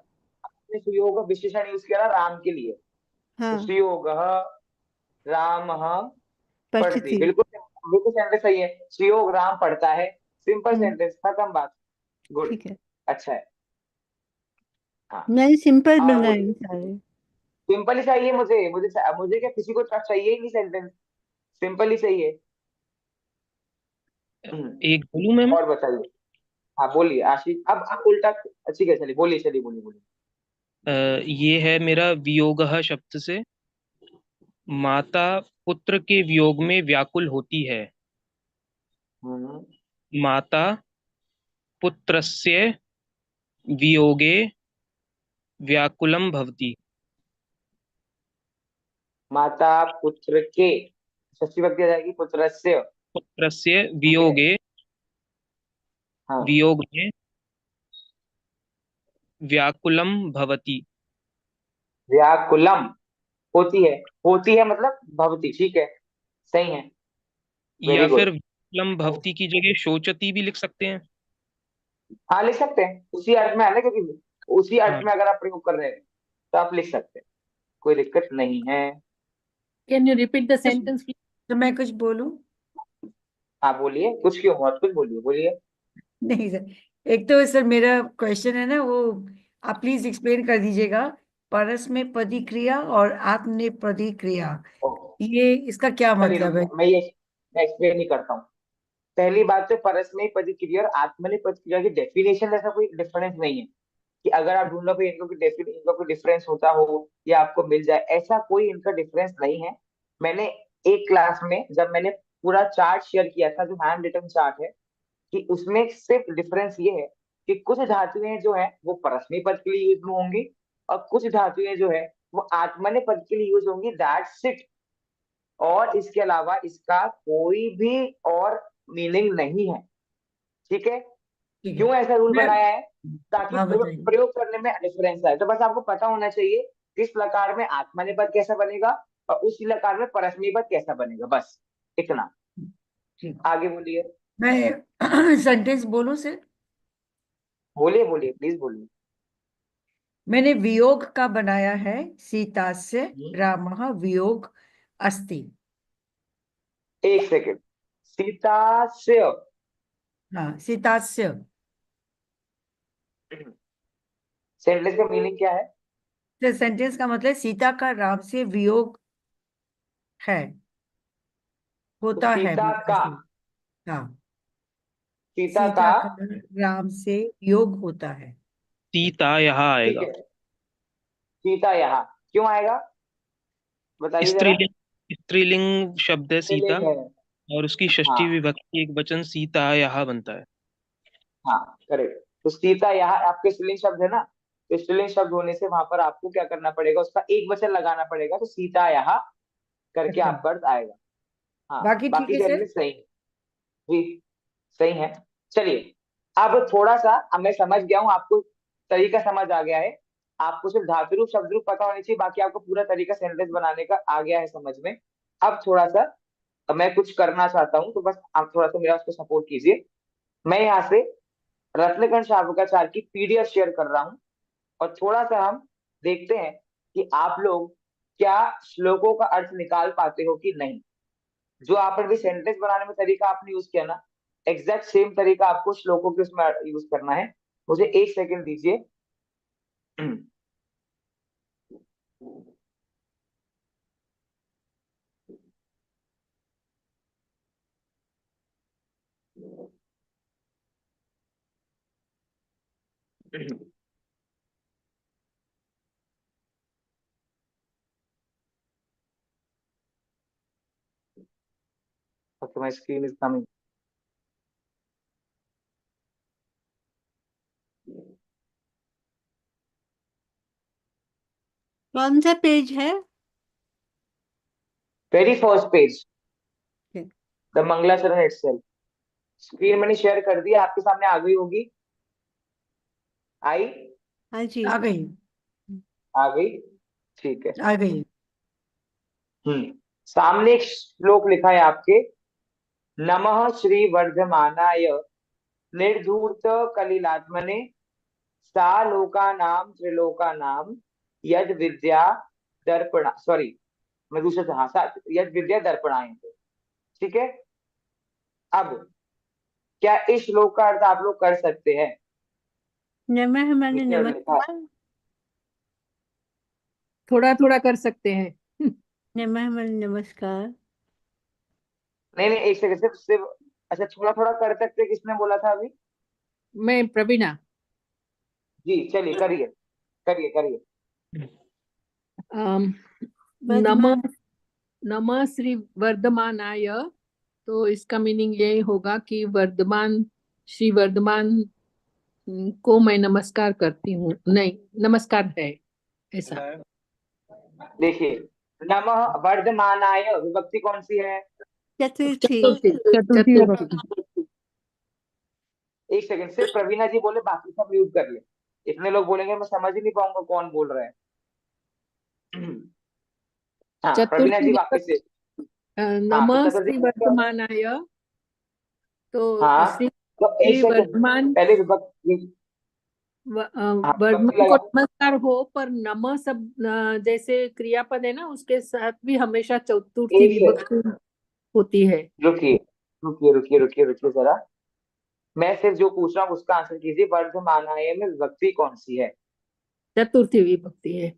आपने सुयोग विशेषण यूज किया ना राम के लिए, तो हाँ सुयोग राम पढ़ती, पठति। बिल्कुल बिल्कुल सेंटेंस सही है। सुयोग राम पढ़ता है, सिंपल हम्म, सेंटेंस, खत्म बात। गुड, ठीक है। अच्छा है। हाँ, मैंने सिंपल और बनाए बोलिए। सारे। सिंपल ही चाहिए मुझे, मुझे क्या, किसी को टफ चाहिए ही नहीं सेंटेंस, सिंपल ही चाहिए। एक बोलूं मैं? और बताइए। हाँ बोलिए आशीष, अब उल्टा, ठीक है, चलिए बोलिए, चलिए बोलिए बोलिए। ये है मेरा वियोगः शब्द से, माता पुत्र के वियोग में व्याकुल होती है। हम्म, माता पुत्रस्य वियोगे व्याकुलम भवति। माता पुत्र के, षष्ठी विभक्ति आ जाएगी, पुत्रस्य। पुत्रस्य ठीक है, वियोगे, हाँ, वियोग में व्याकुलम भवति। व्याकुलम होती है मतलब भवती, ठीक है, सही है, या वेरी फिर गुड। व्याकुलम भवति की जगह शोचती भी लिख सकते हैं। हाँ लिख सकते हैं, उसी अर्थ में है ना, क्योंकि उसी अर्थ हाँ, में अगर आप प्रयोग कर रहे हैं तो आप लिख सकते हैं, कोई दिक्कत नहीं है। Can you repeat the sentence, please? तो मैं कुछ बोलूं? हाँ बोलिए, कुछ क्यों, और कुछ बोलिए, बोलिए। नहीं सर, एक तो सर मेरा क्वेश्चन है ना, वो आप प्लीज एक्सप्लेन कर दीजिएगा। परस्मैपदी क्रिया और आत्मनेपदी क्रिया, ये इसका क्या चलिए मतलब है? मैं एक्सप्लेन ही करता हूँ। पहली बात तो परस्मैपदी क्रिया और आत्मनेपदी क्रिया की डेफिनेशन ऐसा कोई डिफरेंस नहीं है कि अगर आप ढूंढो कि इनका कोई डिफरेंस होता हो या आपको मिल जाए, ऐसा कोई इनका डिफरेंस नहीं है। मैंने एक क्लास में जब मैंने पूरा चार्ट शेयर किया था, जो हैंड रिटन चार्ट है, कि उसमें सिर्फ डिफरेंस ये है कि कुछ धातुएं जो है वो परस्मै पद के लिए यूज होंगी और कुछ धातुएं जो है वो आत्मने पद के लिए यूज होंगी, दैट्स इट। और इसके अलावा इसका कोई भी और मीनिंग नहीं है, ठीक है। ठीक है। क्यों ऐसा रूल मैं बनाया है? ताकि हाँ बताइए। प्रयोग करने में डिफरेंस आए। तो बस आपको पता होना चाहिए किस लकार में आत्मनेपद कैसा बनेगा और उसी लकार में परस्मैपद कैसा बनेगा, बस इतना। ठीक, आगे बोलिए, मैं सेंटेंस बोलूं सर? बोलिए बोलिए, प्लीज बोलिए। मैंने वियोग का बनाया है, सीता से रामः वियोग अस्ति। एक सेकेंड, सीता से, हाँ, सीता से। सेंटेंस का मीनिंग क्या है? तो सेंटेंस का मतलब सीता का राम से वियोग है, तो होता है, सीता मतलब का, ऐसे। हाँ, सीता का, सीता का राम से वियोग होता है। सीता यहाँ ठीक आएगा। है, सीता यहाँ क्यों आएगा, बताइए जरा। स्त्रीलिंग, स्त्रीलिंग शब्द है सीता, स्त्रीलिंग है, और उसकी हाँ षष्ठी विभक्ति एक वचन सीता यहाँ बनता है। हाँ करेक्ट। तो सीता यहाँ आपके स्त्रीलिंग शब्द है ना, तो स्त्रीलिंग शब्द होने से वहां पर आपको क्या करना पड़ेगा, उसका एक वचन लगाना पड़ेगा, तो सीता यहाँ करके अच्छा, आपका अर्थ आएगा। हाँ, बाकी ठीक बाकी है सर। सेंटेंस सही है जी, सही है। चलिए, अब थोड़ा सा, अब मैं समझ गया हूँ, आपको तरीका समझ आ गया है। आपको सिर्फ धातु रूप शब्द रूप पता होनी चाहिए, बाकी आपको पूरा तरीका सेंटेंस बनाने का आ गया है समझ में। अब थोड़ा सा, अब मैं कुछ करना चाहता हूँ, तो बस आप थोड़ा सा मेरा उसको सपोर्ट कीजिए। मैं यहाँ से रत्नगण शावकाचार्य की पीडीएफ शेयर कर रहा हूँ, और थोड़ा सा हम देखते हैं कि आप लोग क्या श्लोकों का अर्थ निकाल पाते हो कि नहीं। जो आपने भी सेंटेंस बनाने में तरीका आपने यूज किया ना, एग्जैक्ट सेम तरीका आपको श्लोकों के उसमें यूज करना है। मुझे एक सेकंड दीजिए। Okay, my screen is coming. कौन सा पेज है? वेरी फर्स्ट पेज, ठीक। द मंगलाचरण इटसेल्फ। स्क्रीन मैंने शेयर कर दी, आपके सामने आ गई होगी, आई, हाँ जी। आ गई, आ गई, ठीक है। आ गई। सामने एक श्लोक लिखा है आपके, नमः श्री वर्धमानाय निर्धूर्त कलिलात्मने सा लोकानाम त्रिलोकानाम यद विद्या दर्पणा, सॉरी मैं दूसरे से, हाँ यद विद्या दर्पणायते। ठीक है, अब क्या इस श्लोक का अर्थ आप लोग कर सकते हैं? नमः माने नीचे लिखा है। नमस्कार, थोड़ा थोड़ा कर सकते हैं। नमः माने नमस्कार। नहीं नहीं, एक सेकंड, सिर्फ सिर्फ अच्छा, थोड़ा थोड़ा कर सकते, किसने बोला था अभी? मैं प्रवीणा। जी चलिए, करिए करिए करिए। नमः नमः श्री वर्धमानाय, तो इसका मीनिंग यही होगा कि वर्धमान, श्री वर्धमान को मैं नमस्कार करती हूँ, नहीं नमस्कार है ऐसा। देखिए, नमः वर्धमानाय विभक्ति कौन सी है? चतुर्थी। चतुर्थी विभक्ति। एक सेकंड, सिर्फ प्रवीणा जी बोले, बाकी सब म्यूट कर ले। इतने लोग बोलेंगे मैं समझ ही नहीं पाऊंगा कौन बोल रहा है। हाँ प्रवीणा जी वापस से। नमः श्री वर्धमानाय, तो हाँ श्री तो एक सेकंड, वर्धमान, पहले विभक्ति वर्धमान को नमस्कार हो, पर नमः सब जैसे क्रियापद है ना, उसके साथ भी हमेशा चतुर्थी विभक्ति होती है। रुकिए रुकिए रुकिए रुकिए रुकिए जरा, मैं सिर्फ जो पूछ रहा हूँ उसका आंसर कीजिए। वर्धमानाय में विभक्ति कौन सी है? चतुर्थी विभक्ति है।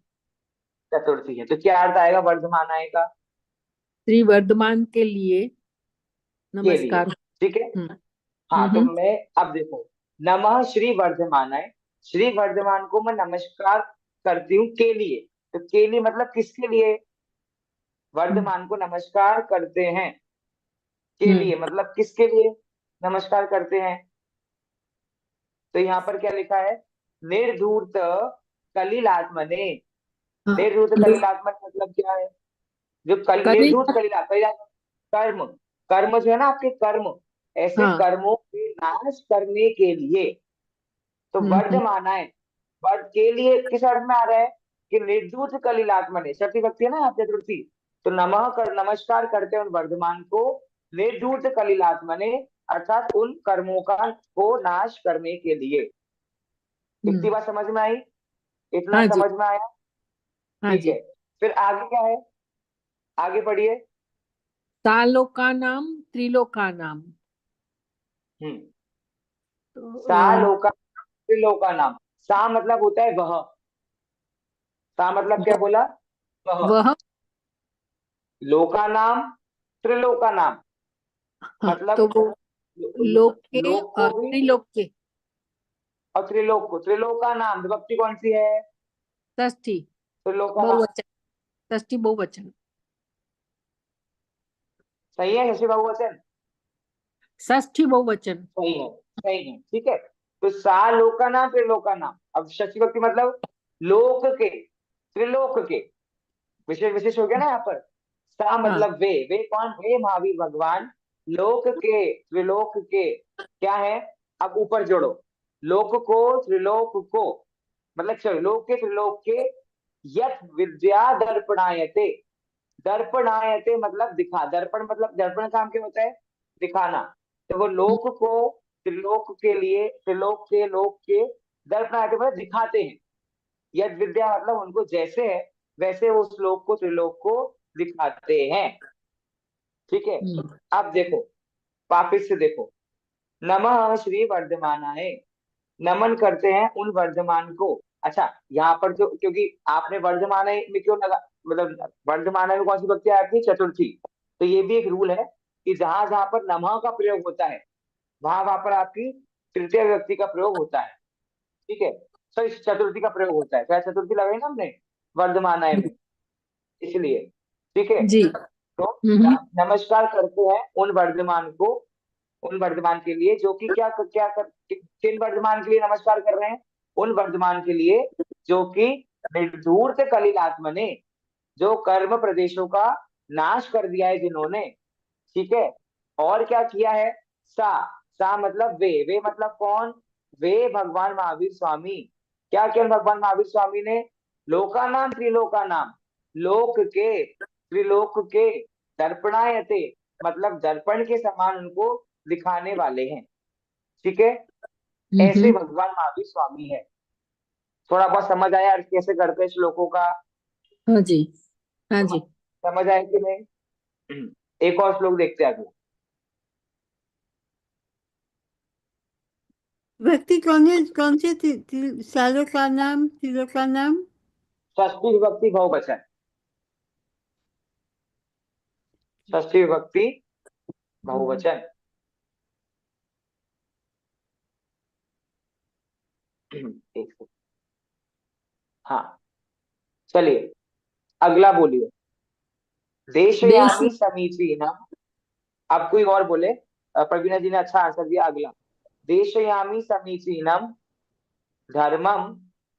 चतुर्थी है, तो क्या अर्थ आएगा वर्धमानाय का? श्री वर्धमान के लिए नमस्कार। ठीक है, हाँ तो मैं अब देखो, नमः श्री वर्धमानाय, श्री वर्धमान को मैं नमस्कार करती हूँ के लिए, तो के लिए मतलब किसके लिए? वर्धमान को नमस्कार करते हैं के लिए, मतलब किसके लिए नमस्कार करते हैं? तो यहाँ पर क्या लिखा है? निर्धूर्त कलिलात्मने। निर्धूर्त कलिलात्मने मतलब क्या है? जो निर्धूर्त कलिलात्मने, कर्म, कर्म जो है ना आपके कर्म, ऐसे कर्मों के नाश करने के लिए। तो वर्धमानाय वर्ध के लिए किस अर्थ में आ रहा है? कि निर्धूत कलिलात्मने, चतुर्थी विभक्ति है ना आप, चतुर्थी, तो नमः कर नमस्कार करते हैं उन वर्धमान को निर्धूत कलिलात्मने, अर्थात उन कर्मों का को नाश करने के लिए। इतनी बात समझ में आई? इतना समझ में आया? ठीक है, फिर आगे क्या है? आगे पढ़िए। सालोकानाम त्रिलोकानाम। सालोका त्रिलोकानाम, सा मतलब होता है वह, सा मतलब क्या बोला? वह। लोका नाम त्रिलोका नाम, मतलब तो वो लोक के और त्रिलोक के, और त्रिलोक को, त्रिलोका नाम विभक्ति कौन सी है? षष्ठी त्रिलोका, बहुवचन, षष्ठी बहुवचन। सही है षष्ठी बहुवचन? षष्ठी बहुवचन सही है, सही है, ठीक है। तो सा लोका नाम त्रिलोका नाम, अब षष्ठी विभक्ति मतलब लोक के, त्रिलोक के, विशेष विशेष हो गया ना यहाँ पर। सा मतलब वे कौन? वे महावीर भगवान, लोक के त्रिलोक के, क्या है? अब ऊपर जोड़ो, लोक को त्रिलोक को, मतलब चलो लोक के त्रिलोक के, यत विद्या दर्पणायते, दर्पणायते मतलब दिखा, दर्पण मतलब दर्पण काम क्या होता है? दिखाना। तो वो लोक को त्रिलोक के लिए, त्रिलोक के लोक के, दर्पणायते मतलब दिखाते हैं। यद विद्या मतलब उनको जैसे है वैसे वो श्लोक को त्रिलोक को दिखाते हैं। ठीक है, अब देखो वापिस से देखो, नमः श्री वर्धमानाय, नमन करते हैं उन वर्धमान को। अच्छा यहाँ पर जो, क्योंकि आपने वर्धमानाय में क्यों लगा, मतलब वर्धमानाय में कौन सी विभक्ति आती है? चतुर्थी। तो ये भी एक रूल है कि जहां जहां पर नमः का प्रयोग होता है वहां वहां पर आपकी तृतीय विभक्ति का प्रयोग होता है। ठीक है, सॉरी चतुर्थी का प्रयोग होता है, क्या चतुर्थी लगाई ना हमने वर्धमानाय में, इसलिए। ठीक है जी। तो नमस्कार करते हैं उन वर्धमान को, उन वर्धमान के लिए जो कि क्या क्या कर, किन वर्धमान के लिए नमस्कार कर रहे हैं? उन वर्धमान के लिए जो कि निर्धूर्त कलिलात्मने, जो कर्म प्रदेशों का नाश कर दिया है जिन्होंने। ठीक है, और क्या किया है? सा मतलब वे मतलब कौन? वे भगवान महावीर स्वामी। क्या किया भगवान महावीर स्वामी ने? लोका नाम त्रिलोका नाम, लोक के त्रिलोक के दर्पणायते, मतलब दर्पण के समान उनको दिखाने वाले हैं। ठीक है, ऐसे भगवान महावीर स्वामी है। थोड़ा बहुत समझ आया अर्थ कैसे करते हैं श्लोकों का? हाँ जी, हाँ जी। समझ आया कि नहीं? एक और श्लोक देखते हैं अगला। व्यक्ति कौन से सालों का नाम, तीनों का नाम? षष्ठी विभक्ति बहुवचन, षष्ठी विभक्ति बहुवचन। एक सेकंड। हाँ चलिए अगला बोलिए। देशयामी समीचीनम। अब कोई और बोले। प्रवीणा जी ने अच्छा आंसर दिया। अगला, देशयामी समीचीनम धर्मम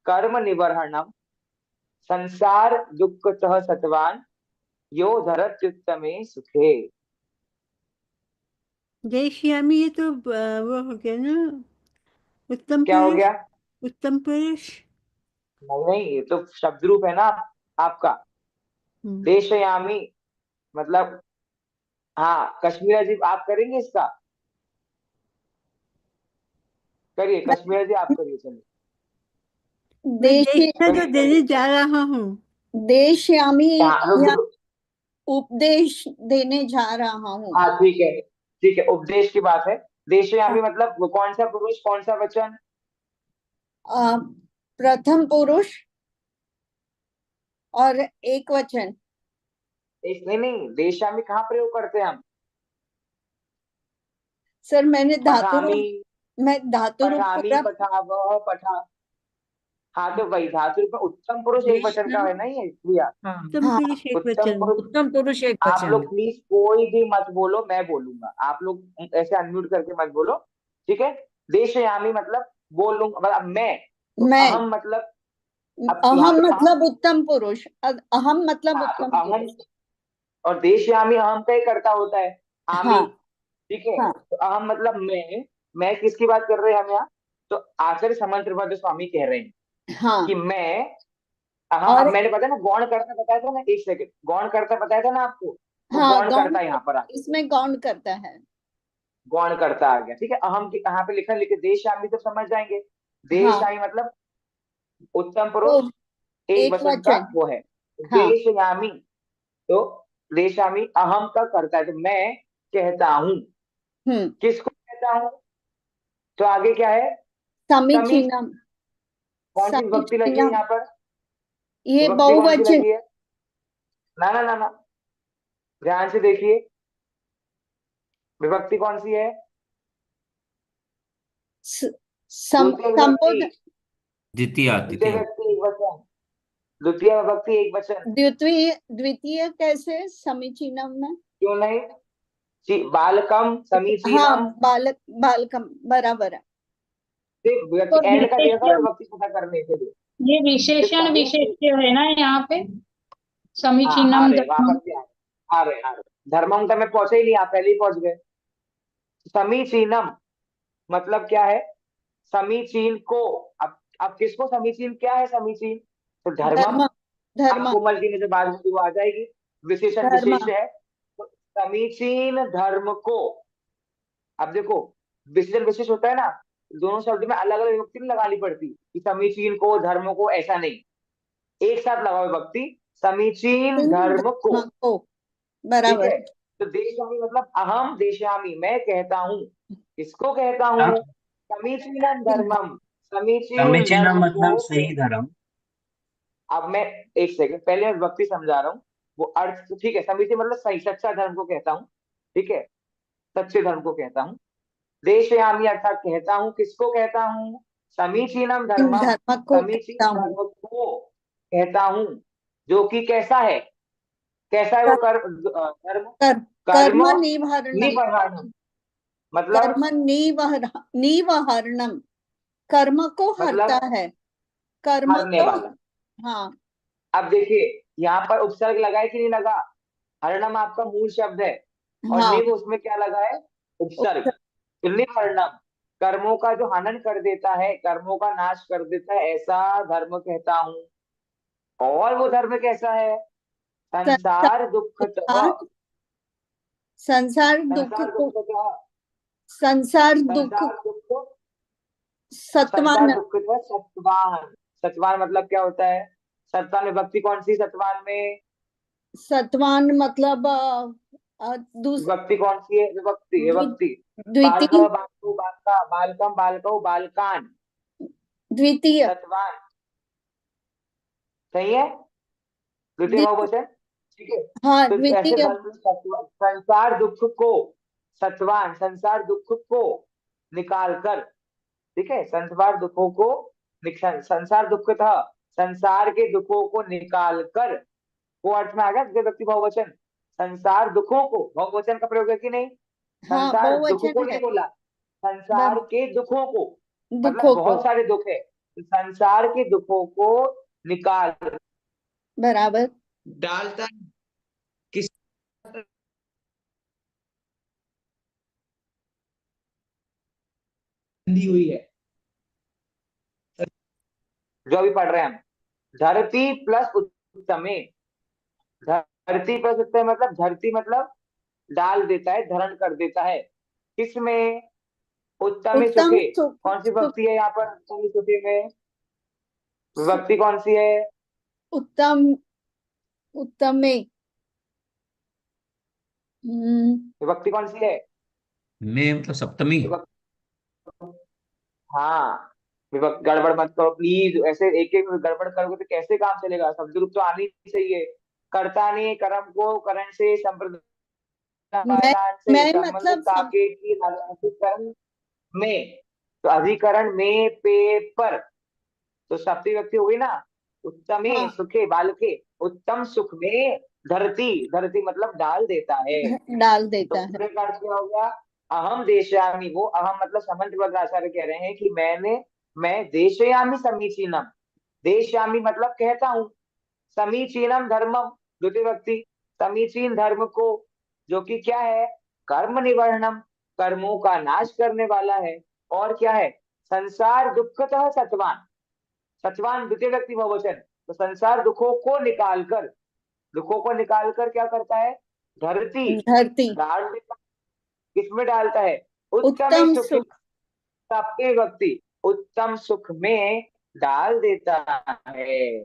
कर्म निवर्हणम संसार दुःखतः सत्वान यो धरत्युत्तमे सुखे। देशयामी, ये तो वो हो गया ना, उत्तम क्या हो पुरुष। गया? उत्तम पुरुष। नहीं, ये तो शब्द रूप है ना आपका। देशयामी मतलब, हाँ कश्मीरा जी आप करेंगे इसका? करिए कश्मीरा जी, आप करिए। चलिए, देश तो देने जा रहा हूँ। देशयामी रुक या रुक। उपदेश देने जा रहा हूँ। हाँ ठीक है, ठीक है, उपदेश की बात है। देशयामी मतलब वो कौन सा पुरुष, कौन सा वचन? प्रथम पुरुष और एक वचन। नहीं, देशयामी कहाँ प्रयोग करते हैं हम? सर मैंने धातु पठामी, मैं धातु रूप पठामी, पूरा पठावह, पठा। हाँ तो वही धातु रूप में उत्तम पुरुष एक वचन का है ना ये क्रिया। उत्तम पुरुष एक उत्तम वचन। पुरुष, उत्तम पुरुष एक आप वचन। लोग प्लीज कोई भी मत बोलो, मैं बोलूंगा। आप लोग ऐसे अनम्यूट करके मत बोलो, ठीक है? देशयामी मतलब बोलूंगा, मतलब मैं। तो मैं अहम मतलब, अब यहाँ अहम पे मतलब उत्तम पुरुष, अहम मतलब हाँ, तो उत्तम अहम पुरुष। और देशयामी अहम का ही करता होता है, आमी। हाँ ठीक है, हाँ तो अहम मतलब मैं किसकी बात कर रहे हैं हम यहाँ? तो आचार्य समंतभद्र स्वामी कह रहे हैं हाँ। कि मैं अहम। और अब मैंने बताया ना गौण करता बताया था ना, एक सेकंड, गौण करता बताया था ना आपको, तो हाँ गौण गौण, करता यहाँ पर आ गया। इसमें गौण करता है। गौण करता आ गया, ठीक है। अहम की यहाँ पे लिखा, लिखे देशयामी तो समझ जाएंगे। हाँ देशयामी मतलब उत्तम तो पुरुष एक एक वचन का वचन। वो है हाँ देशयामी। तो देशयामी अहम का करता है, तो मैं कहता हूँ। किसको कहता हूँ? तो आगे क्या है? समीचीनम। कौन सी विभक्ति लगी है समीचीनम यहाँ पर? ये विभक्ति कौन सी बहुवचन। लगी है? ना ना ना ना, ध्यान से देखिए, विभक्ति कौन सी है? द्वितीय विभक्ति, संबोधन। द्वितीय द्वितीय विभक्ति एक वचन, द्वितीय विभक्ति एक वचन। द्वितीय द्वितीय कैसे समीचीनम में? क्यों नहीं? बालकम हाँ समीचीनम। बालकम बराबर है। सिर्फ तो विभक्ति एंड का दिया था विशेष्य, विभक्ति पता करने के लिए। ये विशेषण विशेष्य है ना यहाँ पे, हाँ आ समीचीनम रहे, धर्मम। वापस भी आ रहे। धर्मम तक में पहुंचे ही नहीं, आप पहले ही पहुंच गए। समीचीनम मतलब क्या है? समीचीन को। अब किसको समीचीन, क्या है समीचीन? तो धर्मम। धर्म धर्म अब कोमल जी ने जो बात बोली वो आ जाएगी, विशेषण धर्म। विशेष है। तो समीचीन धर्म को, अब देखो विशेषण विशेष होता है ना, दोनों शब्द में अलग अलग विभक्ति नहीं लगानी पड़ती कि समीचीन को, धर्म को, ऐसा नहीं, एक साथ लगाओ विभक्ति, समीचीन धर्म को। ठीक बराबर। है, तो देशयामी मतलब अहम देशयामी, मैं कहता हूँ। किसको कहता हूँ? समीचीनम धर्मम, समीचीन समीचीन धर्म मतलब को। सही धर्म। अब मैं एक सेकंड पहले मैं विभक्ति समझा रहा हूँ, वो अर्थ तो ठीक है। समीचीन मतलब सही, सच्चा धर्म को कहता हूँ, ठीक है, सच्चे धर्म को कहता हूँ। देशयामी अर्थात कहता हूँ, किसको कहता हूँ? समीचीनम धर्मम, धर्म को समीचीन कहता हूँ। धर्म को कहता हूँ, जो कि कैसा है? कैसा है वो धर्म? कर्म कर्म निवारणम। निवर्हणम मतलब, कर्म निवारणम, कर्म को मतलब हरता है, कर्म हरने को। वाला। हाँ अब देखिए यहाँ पर उपसर्ग लगा है कि नहीं लगा? हरणम आपका मूल शब्द है, और हाँ निव उसमें क्या लगा है? उपसर्ग। तो निवर्णम कर्मों का जो हनन कर देता है, कर्मों का नाश कर देता है, ऐसा धर्म कहता हूँ। और वो धर्म कैसा है? संसार दुःखतः, संसार दुख संसार को, दुःखतः, संसार दुख संसार दुःख, सत्वान, संसार दुःखतः सत्वान। सत्वान मतलब क्या होता है? सत्वान विभक्ति कौन सी सत्वान में? सत्वान मतलब विभक्ति कौन सी है? विभक्ति विभक्ति। द्वितीय, बालकः बालको बालका, बालकम बालकौ बालकान, द्वितीय, सत्वान। सही है? द्वितीय बहुवचन, ठीक है। हाँ तो ऐसे द्वितीय, संसार दुख को, सत्वान, संसार दुख को निकाल कर, ठीक है, संसार दुखों को, संसार दुख था, संसार के दुखों को निकाल कर, वो अर्थ में आ गया व्यक्ति बहुवचन। संसार दुखों को, बहुवचन का प्रयोग है कि नहीं? हाँ संसार दुख को बहुवचन नहीं है, बोला, संसार के दुखों को, मतलब दुखों को, बहुत सारे दुख है, तो संसार के दुखों को निकाल, बराबर, डालता किस दी हुई है, जो अभी पढ़ रहे हैं हम। धरती प्लस उत्तमे, धरती प्लस उत्तमे मतलब धरती मतलब डाल देता है, धरण कर देता है, किसमें? उत्तमे उत्तम सुखे। सुख, कौन सी विभक्ति है यहाँ पर उत्तमे सुखे में? विभक्ति कौन सी है? उत्तम, उत्तमे, विभक्ति कौन सी है? में मतलब सप्तमी। हाँ, विभक्ति गड़बड़ मत करो प्लीज, ऐसे एक एक गड़बड़ करोगे तो कैसे काम चलेगा? शब्द रूप तो आनी ही चाहिए। कर्ता ने कर्म को करण से, संप्रदान से, मैं संबंध मतलब साके की अधिकरण में, तो अधिकरण में पे पर, तो सप्तमी विभक्ति हुई ना। उत्तमे हाँ, सुखे बालके, उत्तम सुख में धरती, धरती मतलब डाल देता है। डाल देता है, दूसरे का अर्थ क्या हो गया? अहम देशयामी, वो अहम मतलब समंत आचार्य कह रहे हैं कि मैं देशयामी समीचीनम, देशयामी मतलब कहता हूँ, समीचीनम धर्मम, द्वितीय व्यक्ति, समीचीन धर्म को, जो कि क्या है? कर्म निवर्णम, कर्मों का नाश करने वाला है। और क्या है? संसार दुःखतः सत्वान, सत्वान द्वितीय व्यक्ति बहुवचन, तो संसार दुखों को निकालकर, दुखों को निकालकर क्या करता है? धरती धरती डाल देता, किसमें डालता है? उत्तम उत्तम सुख, सुख, सप्तमी व्यक्ति, उत्तम सुख में डाल देता है।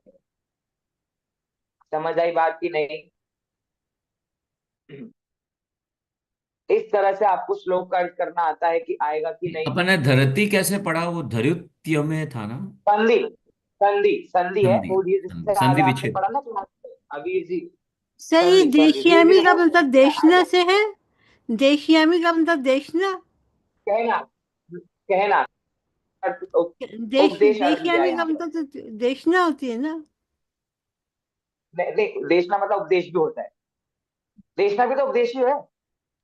समझ आई बात की नहीं? इस तरह से आपको श्लोक का अर्थ करना आता है कि आएगा कि नहीं? अपन ने धरती कैसे पढ़ा? वो धर्युत्य में था ना? संधि, संधि, संधि है संधि, वो, जिससे संधि आगे आपने विच्छेद। पढ़ा ना क्लास में, अबीर जी। सर ये संधि, संधि धीरे देशयामी धीरे का वो मतलब देशना से है? देशयामी का मतलब देशना, कहना, कहना, उपदेश अर्थ लिया है देशयामी का यहाँ पर। मतलब तो देशना होती है ना? नहीं, नहीं, देशना मतलब उपदेश भी होता है, देशना भी तो उपदेश ही है।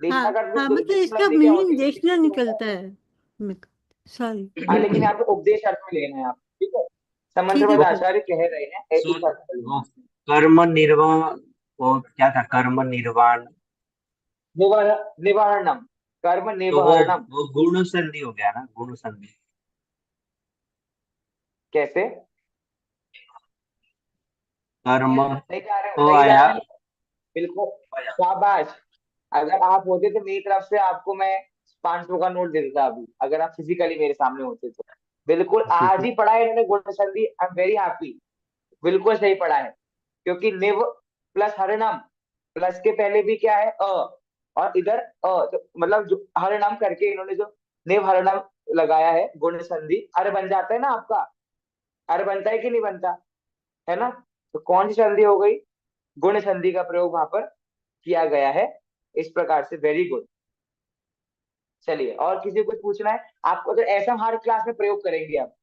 देशना हाँ का अर्थ हाँ, मतलब देशना इसका लफ्जी क्या होती मीनिंग है? देशना निकलता है। सॉरी। हाँ, लेकिन यहाँ पे उपदेश अर्थ में लेना है आप, ठीक है? ठीक है समंतपद सर। आचार्य कह रहे हैं इस अर्थ में लेना। वो कर्म निर्वाण, वो क्या था? कर्म निर्वाण, निवारणम, कर्म तो निवारणम, वो गुण संधि हो गया ना, गुण संधि। कैसे? कर्म नहीं जा रहे हो, तो नहीं जा आया, रहे हो, बिल्कुल, शाबाश। अगर आप होते तो मेरी तरफ से आपको मैं 500 का नोट दे देता अभी, अगर आप फिजिकली मेरे सामने होते तो। बिल्कुल आज ही पढ़ा है इन्होंने गुण संधि, आई एम वेरी हैप्पी, बिल्कुल सही पढ़ा है। क्योंकि निव प्लस हरिणम, प्लस के पहले भी क्या है? और इधर तो मतलब जो हरिणम करके इन्होंने जो निव हरिणम लगाया है, गुण संधि, अर बन जाता है ना आपका, अर बनता है कि नहीं बनता है ना? तो कौन सी संधि हो गई? गुण संधि का प्रयोग वहां पर किया गया है, इस प्रकार से। Very good. चलिए, और किसी को कुछ पूछना है आपको? तो ऐसा हम हर क्लास में प्रयोग करेंगे। अब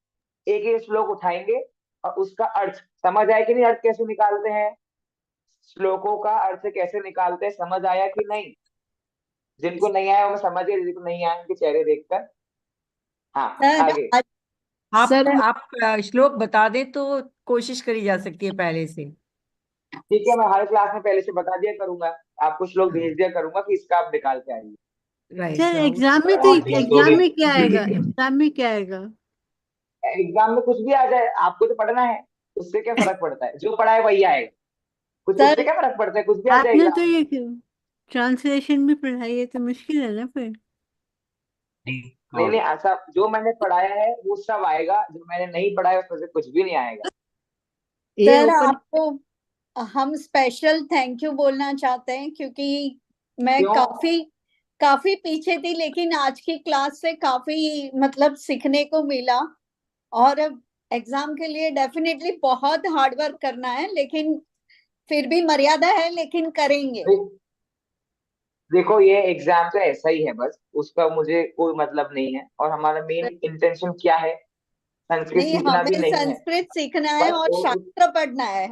एक एक श्लोक उठाएंगे और उसका अर्थ समझ आया कि नहीं, अर्थ कैसे निकालते हैं, श्लोकों का अर्थ कैसे निकालते हैं, समझ आया कि नहीं? जिनको नहीं आया वो समझ गए, जिनको नहीं आया उनके चेहरे देखकर। हाँ, आगे। आप श्लोक बता दें तो कोशिश करी जा सकती है पहले से। ठीक है, मैं हर क्लास में पहले से बता दिया करूंगा, आपको श्लोक भेज दिया करूंगा कि इसका आप निकाल के आइए। सर एग्जाम में तो एग्जाम में क्या आएगा? एग्जाम में क्या आएगा? एग्जाम में कुछ भी आ जाए, आपको तो पढ़ना है, उससे क्या फर्क पड़ता है? जो पढ़ा है वही आएगा। कुछ सर उससे क्या फर्क पड़ता है, कुछ भी आ आपने जाएगा। तो ये ट्रांसलेशन भी पढ़ाई है तो मुश्किल है ना फिर। नहीं नहीं, ऐसा जो मैंने पढ़ाया है वो सब आएगा, जो मैंने नहीं पढ़ाया उसमें से कुछ भी नहीं आएगा। ये सर ओपन आपको हम स्पेशल थैंक यू बोलना चाहते हैं, क्योंकि मैं क्यों? काफी काफी पीछे थी, लेकिन आज की क्लास से काफी मतलब सीखने को मिला। और एग्जाम के लिए डेफिनेटली बहुत हार्ड वर्क करना है, लेकिन फिर भी मर्यादा है, लेकिन करेंगे। देखो ये एग्जाम तो ऐसा ही है, बस उसका मुझे कोई मतलब नहीं है, और हमारा मेन इंटेंशन क्या है, संस्कृत नहीं, सीखना भी हमें नहीं है। संस्कृत सीखना है बस और शास्त्र पढ़ना है,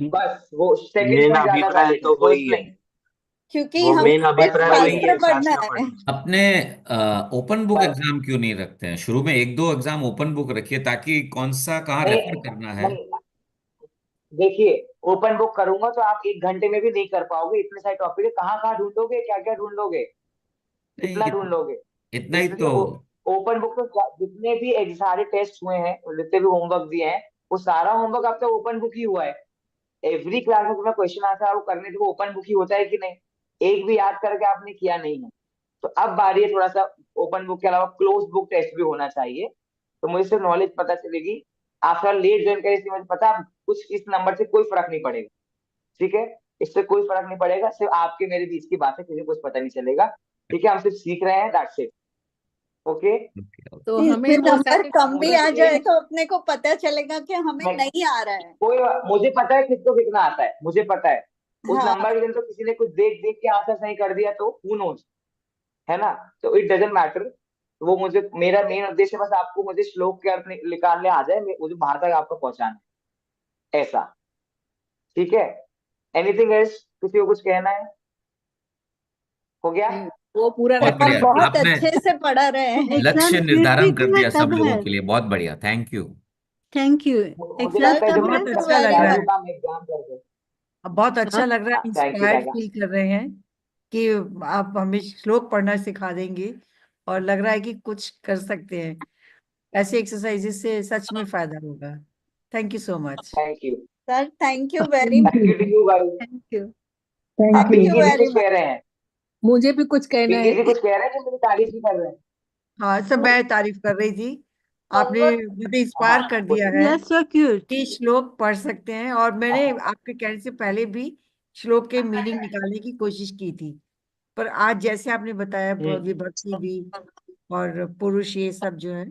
बस वो सेकंड्स मेन में ज्यादा अभिप्राय वैलिड है, तो फर्स्ट वही है, नहीं। क्योंकि वो हमें मेन सिर्फ अभिप्राय वही शास्त्र है, पढ़ना शास्त्र है। पढ़ना। अपने ओपन बुक एग्जाम क्यों नहीं रखते हैं? शुरू में एक दो एग्जाम ओपन बुक रखिए ताकि कौन सा कहाँ नहीं रेफर करना है। नहीं, देखिए ओपन बुक करूंगा तो आप 1 घंटे में भी नहीं कर पाओगे, इतने सारे टॉपिक है, कहाँ कहाँ ढूंढोगे, क्या क्या ढूंढोगे, नहीं कितना ढूंढोगे। इतना ही इसलिए तो। ओपन बुक तो जितने भी सारे टेस्ट हुए हैं, जितने भी होमवर्क दिए हैं, वो सारा होमवर्क आपका ओपन बुक ही हुआ है। एवरी क्लास में तुम्हें क्वेश्चन आंसर आपको करने थे, वो ओपन बुक ही होता है कि नहीं? एक भी याद करके आपने किया नहीं है। तो अब बारी है थोड़ा सा ओपन बुक के अलावा क्लोज बुक टेस्ट भी होना चाहिए, तो मुझे सिर्फ नॉलेज पता चलेगी। आफ्टर लेट ज्वाइन करे, इसलिए मुझे पता कुछ इस नंबर से कोई फर्क नहीं पड़ेगा, ठीक है? इससे कोई फर्क नहीं पड़ेगा, सिर्फ आपके मेरे बीच की बात है, किसी को कुछ पता नहीं चलेगा, ठीक है? हम सिर्फ सीख रहे हैं, दैट्स इट। ओके, तो हमें इसमें वो नंबर सारे कम भी आ मुझे जाए तो अपने को पता चलेगा कि हमें मैं नहीं आ रहा है। कोई, मुझे पता है किसको कितना आता है, मुझे पता है। उस हाँ, नंबर के दिन तो किसी ने कुछ देख देख के आंसर सही कर दिया तो हु नोज, है ना? तो इट डजेंट मैटर। वो मुझे, मेरा मेन उद्देश्य बस आपको मुझे श्लोक के अर्थ निकालने आ जाए, मुझे बाहर तक आपको पहुंचाना है, ऐसा, ठीक है? एनीथिंग एल्स, किसी को कुछ कहना है? हो गया? वो पूरा बहुत आप बढ़िया, बहुत आपने अच्छे से पढ़ा रहे हैं। लक्ष्य एग्जाम निर्धारण कर में दिया सब कब लोगों है? के लिए। बहुत बढ़िया, थैंक यू। Thank you. मुझे एग्जाम लगता है जब कब है? थैंक मैं यू अच्छा सबसे लग वेरी रहा ज्यादा है, मच। काम एग्जाम कर दे। अब बहुत हाँ, अच्छा लग रहा है, thank you inspired thank feel कर रहे हैं कि आप हमें श्लोक पढ़ना सिखा देंगे, और लग रहा है कि कुछ कर सकते हैं। ऐसे एक्सरसाइजेस से सच में फायदा होगा। Thank you so much. You sir thank you very much. Thank you to you guys. Thank you. Thank you Pinky ji very कुछ मच। कह रहे हैं, मुझे भी कुछ कहना पिंकी है। जी कुछ कह रहे हैं कि मेरी तारीफ भी कर रहे हैं? हाँ, सब मैं तारीफ कर रही थी। आपने मुझे इंस्पायर हाँ कर कुछ दिया है That's so cute. कि श्लोक पढ़ सकते हैं, और मैंने आपके कहने से पहले भी श्लोक के मीनिंग निकालने की कोशिश की थी, पर आज जैसे आपने बताया विभक्ति भी और पुरुष, ये सब जो है,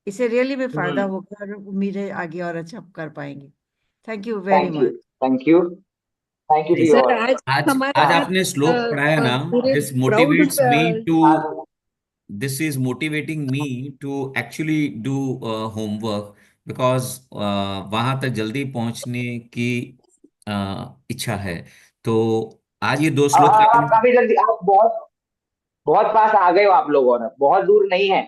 इससे रियली में फायदा होगा, और उम्मीद है आगे और अच्छा कर पाएंगे। Thank you very thank you much. Thank you thank you to you sir all. आज आज हमारे आज साथ आपने श्लोक पढ़ाया ना, पूरे this proud motivates me to, this is motivating me to actually do homework because वहां तक जल्दी पहुंचने की इच्छा है। तो आज ये दो श्लोक आप काफी जल्दी, आप बहुत बहुत पास आ गए हो, आप लोगों ने बहुत दूर नहीं है,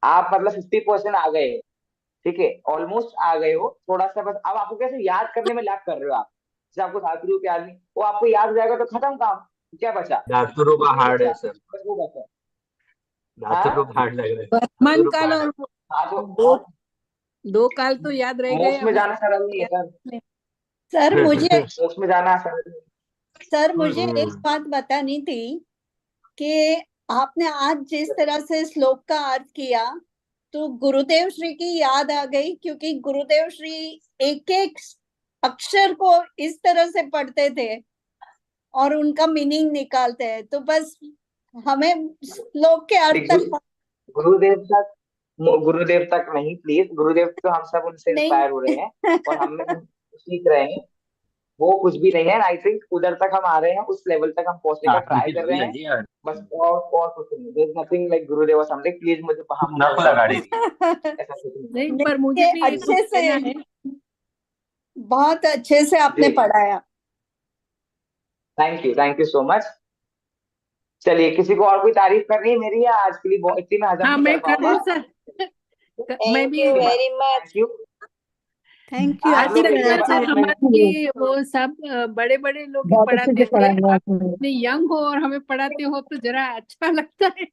आप मतलब 50% आ गए हो, ठीक है? ऑलमोस्ट आ गए हो, थोड़ा सा बस। अब आपको कैसे याद करने में लैग कर रहे हो आप, जैसे आपको धातु के आदमी, वो आपको याद हो जाएगा तो खत्म काम, क्या बचा? धातुरूप कुछ नहीं हार्ड है बचा, सर, बस वो बचा। धातुरूप हाँ हार्ड लग रहा है, वर्तमान धातुरूप काल हार्ड है। और हाँ तो दो दो काल तो याद रह गए मोक्ष में अभी। जाना सरल नहीं है सर, सर मुझे मोक्ष में जाना सरल नहीं सर मुझे एक बात बतानी थी कि आपने आज जिस तरह से श्लोक का अर्थ किया, तो गुरुदेव श्री की याद आ गई, क्योंकि गुरुदेव श्री एक एक अक्षर को इस तरह से पढ़ते थे और उनका मीनिंग निकालते हैं। तो बस हमें श्लोक के अर्थ है। तक गुरुदेव तक नहीं, प्लीज, गुरुदेव तो हम सब उनसे नहीं। इंस्पायर हो रहे हैं और हम सीख रहे हैं, वो कुछ भी नहीं है। आई थिंक उधर तक हम आ रहे हैं, उस लेवल तक हम पहुंचने का ट्राई कर रहे हैं, बस। और कुछ नहीं, देयर इज नथिंग लाइक गुरुदेव और समथिंग, प्लीज मुझे हम ऐसा कुछ नहीं। नहीं, पर मुझे भी अच्छे कुछ से, कहना है। बहुत अच्छे से आपने जी पढ़ाया। Thank you so much. चलिए, किसी को और कोई तारीफ करनी है मेरी, या आज के लिए बहुत, इतनी मैं हजम हाँ, नहीं कर मैं कर पाऊंगा। दूं सर। मैं भी very much. Thank you. Thank you. आप अच्छी लोग लगता है एकदम सर इसमें हमारे वो सब बड़े बड़े लोग ही बहुत अच्छे पढ़ाते से थे, पढ़ाया आप आपने। इतने यंग हो और हमें पढ़ाते हो तो जरा अच्छा लगता है।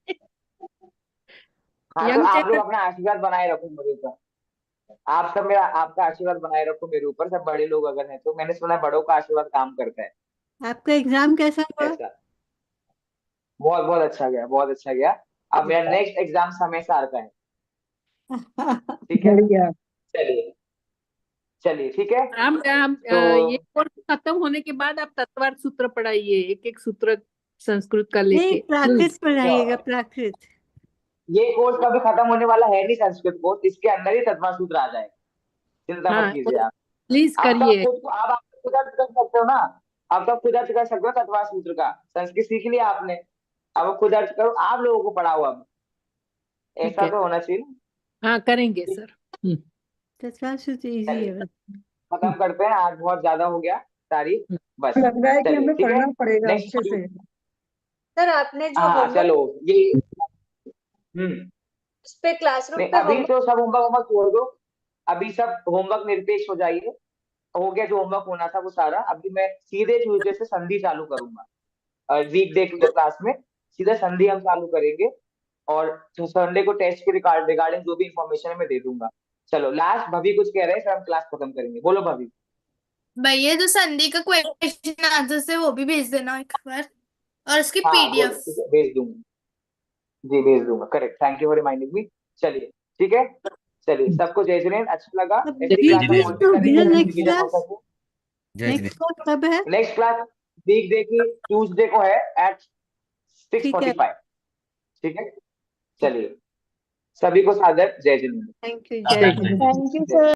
हाँ, तो यंग आप लोग चेहरा। अपना आशीर्वाद बनाए रखो मेरे ऊपर। आप सब मेरा आपका आशीर्वाद बनाए रखो मेरे ऊपर, सब बड़े लोग अगर हैं तो। मैंने सुना है बड़ों का आशीर्वाद काम करता है। आपका एग्जाम कैसा हुआ? ऐसा बहुत बहुत अच्छा गया, बहुत अच्छा गया। अब मेरा नेक्स्ट एग्जाम समय सार का है। ठीक है, बढ़िया। चलिए चलिए ठीक है। आप तो ये कोर्स खत्म होने के बाद आप तत्वार्थ सूत्र पढ़ाइए, एक एक सूत्र संस्कृत का नहीं, लेके। प्राकृत पढ़ाइएगा, प्राकृत। ये कोर्स कभी खत्म होने वाला है नहीं, संस्कृत कोर्स, इसके अंदर ही तत्वा सूत्र आ जाएगा, चिंता मत हाँ, कीजिए आप। प्लीज आप तो करिए। खुद को आप खुद अर्थ कर सकते हो ना, आप तो खुद अर्थ कर सकते हो तत्वा सूत्र का, संस्कृत सीख लिया आपने, अब खुद अर्थ करो, आप लोगों को पढ़ाओ अब, ठीक ऐसा है, तो होना चाहिए। हाँ करेंगे सर। तत्वार्थ सूत्र इजी है बस। खत्म करते हैं, आज बहुत ज्यादा हो गया तारीफ, बस लग रहा है कि चलिए हमें ठीक है। पढ़ना पड़ेगा नेक्स्ट अच्छे से। सर आपने जो हाँ होमवर्क चलो ये उस पे क्लासरूम नहीं पे अभी होमवर्क, तो सब होमवर्क होमवर्क छोड़ दो, अभी सब होमवर्क निरपेक्ष हो जाइए, हो गया जो होमवर्क होना था वो सारा। अभी मैं सीधे ट्यूजडे से संधि चालू करूंगा, वीक डे क्लास में सीधा संधि हम चालू करेंगे, और संडे को टेस्ट के रिगार्डिंग जो भी इंफॉर्मेशन है मैं दे दूंगा। चलो लास्ट भभी कुछ कह रहे हैं, फिर हम क्लास खत्म करेंगे, बोलो भभी। भैया जो संधि का क्वेश्चन आंसर से वो भी भेज देना एक बार, और इसकी हाँ पीडीएफ। ठीक है, भेज दूंगा जी, भेज दूंगा, correct, thank you for reminding me. चलिए ठीक है, चलिए सबको जय जिनेंद्र, अच्छा लगा ऐसी क्लास हम होते करेंगे, नेक्स्ट रिवीजन हो क्लास, सके। नेक्स्ट क्लास कब है? नेक्स्ट क्लास वीक डे की ट्यूसडे को है एट ठीक है, 6:45, ठीक है। चलिए सभी को सादर जय जिनेंद्र। थैंक यू, जय थैंक यू सर।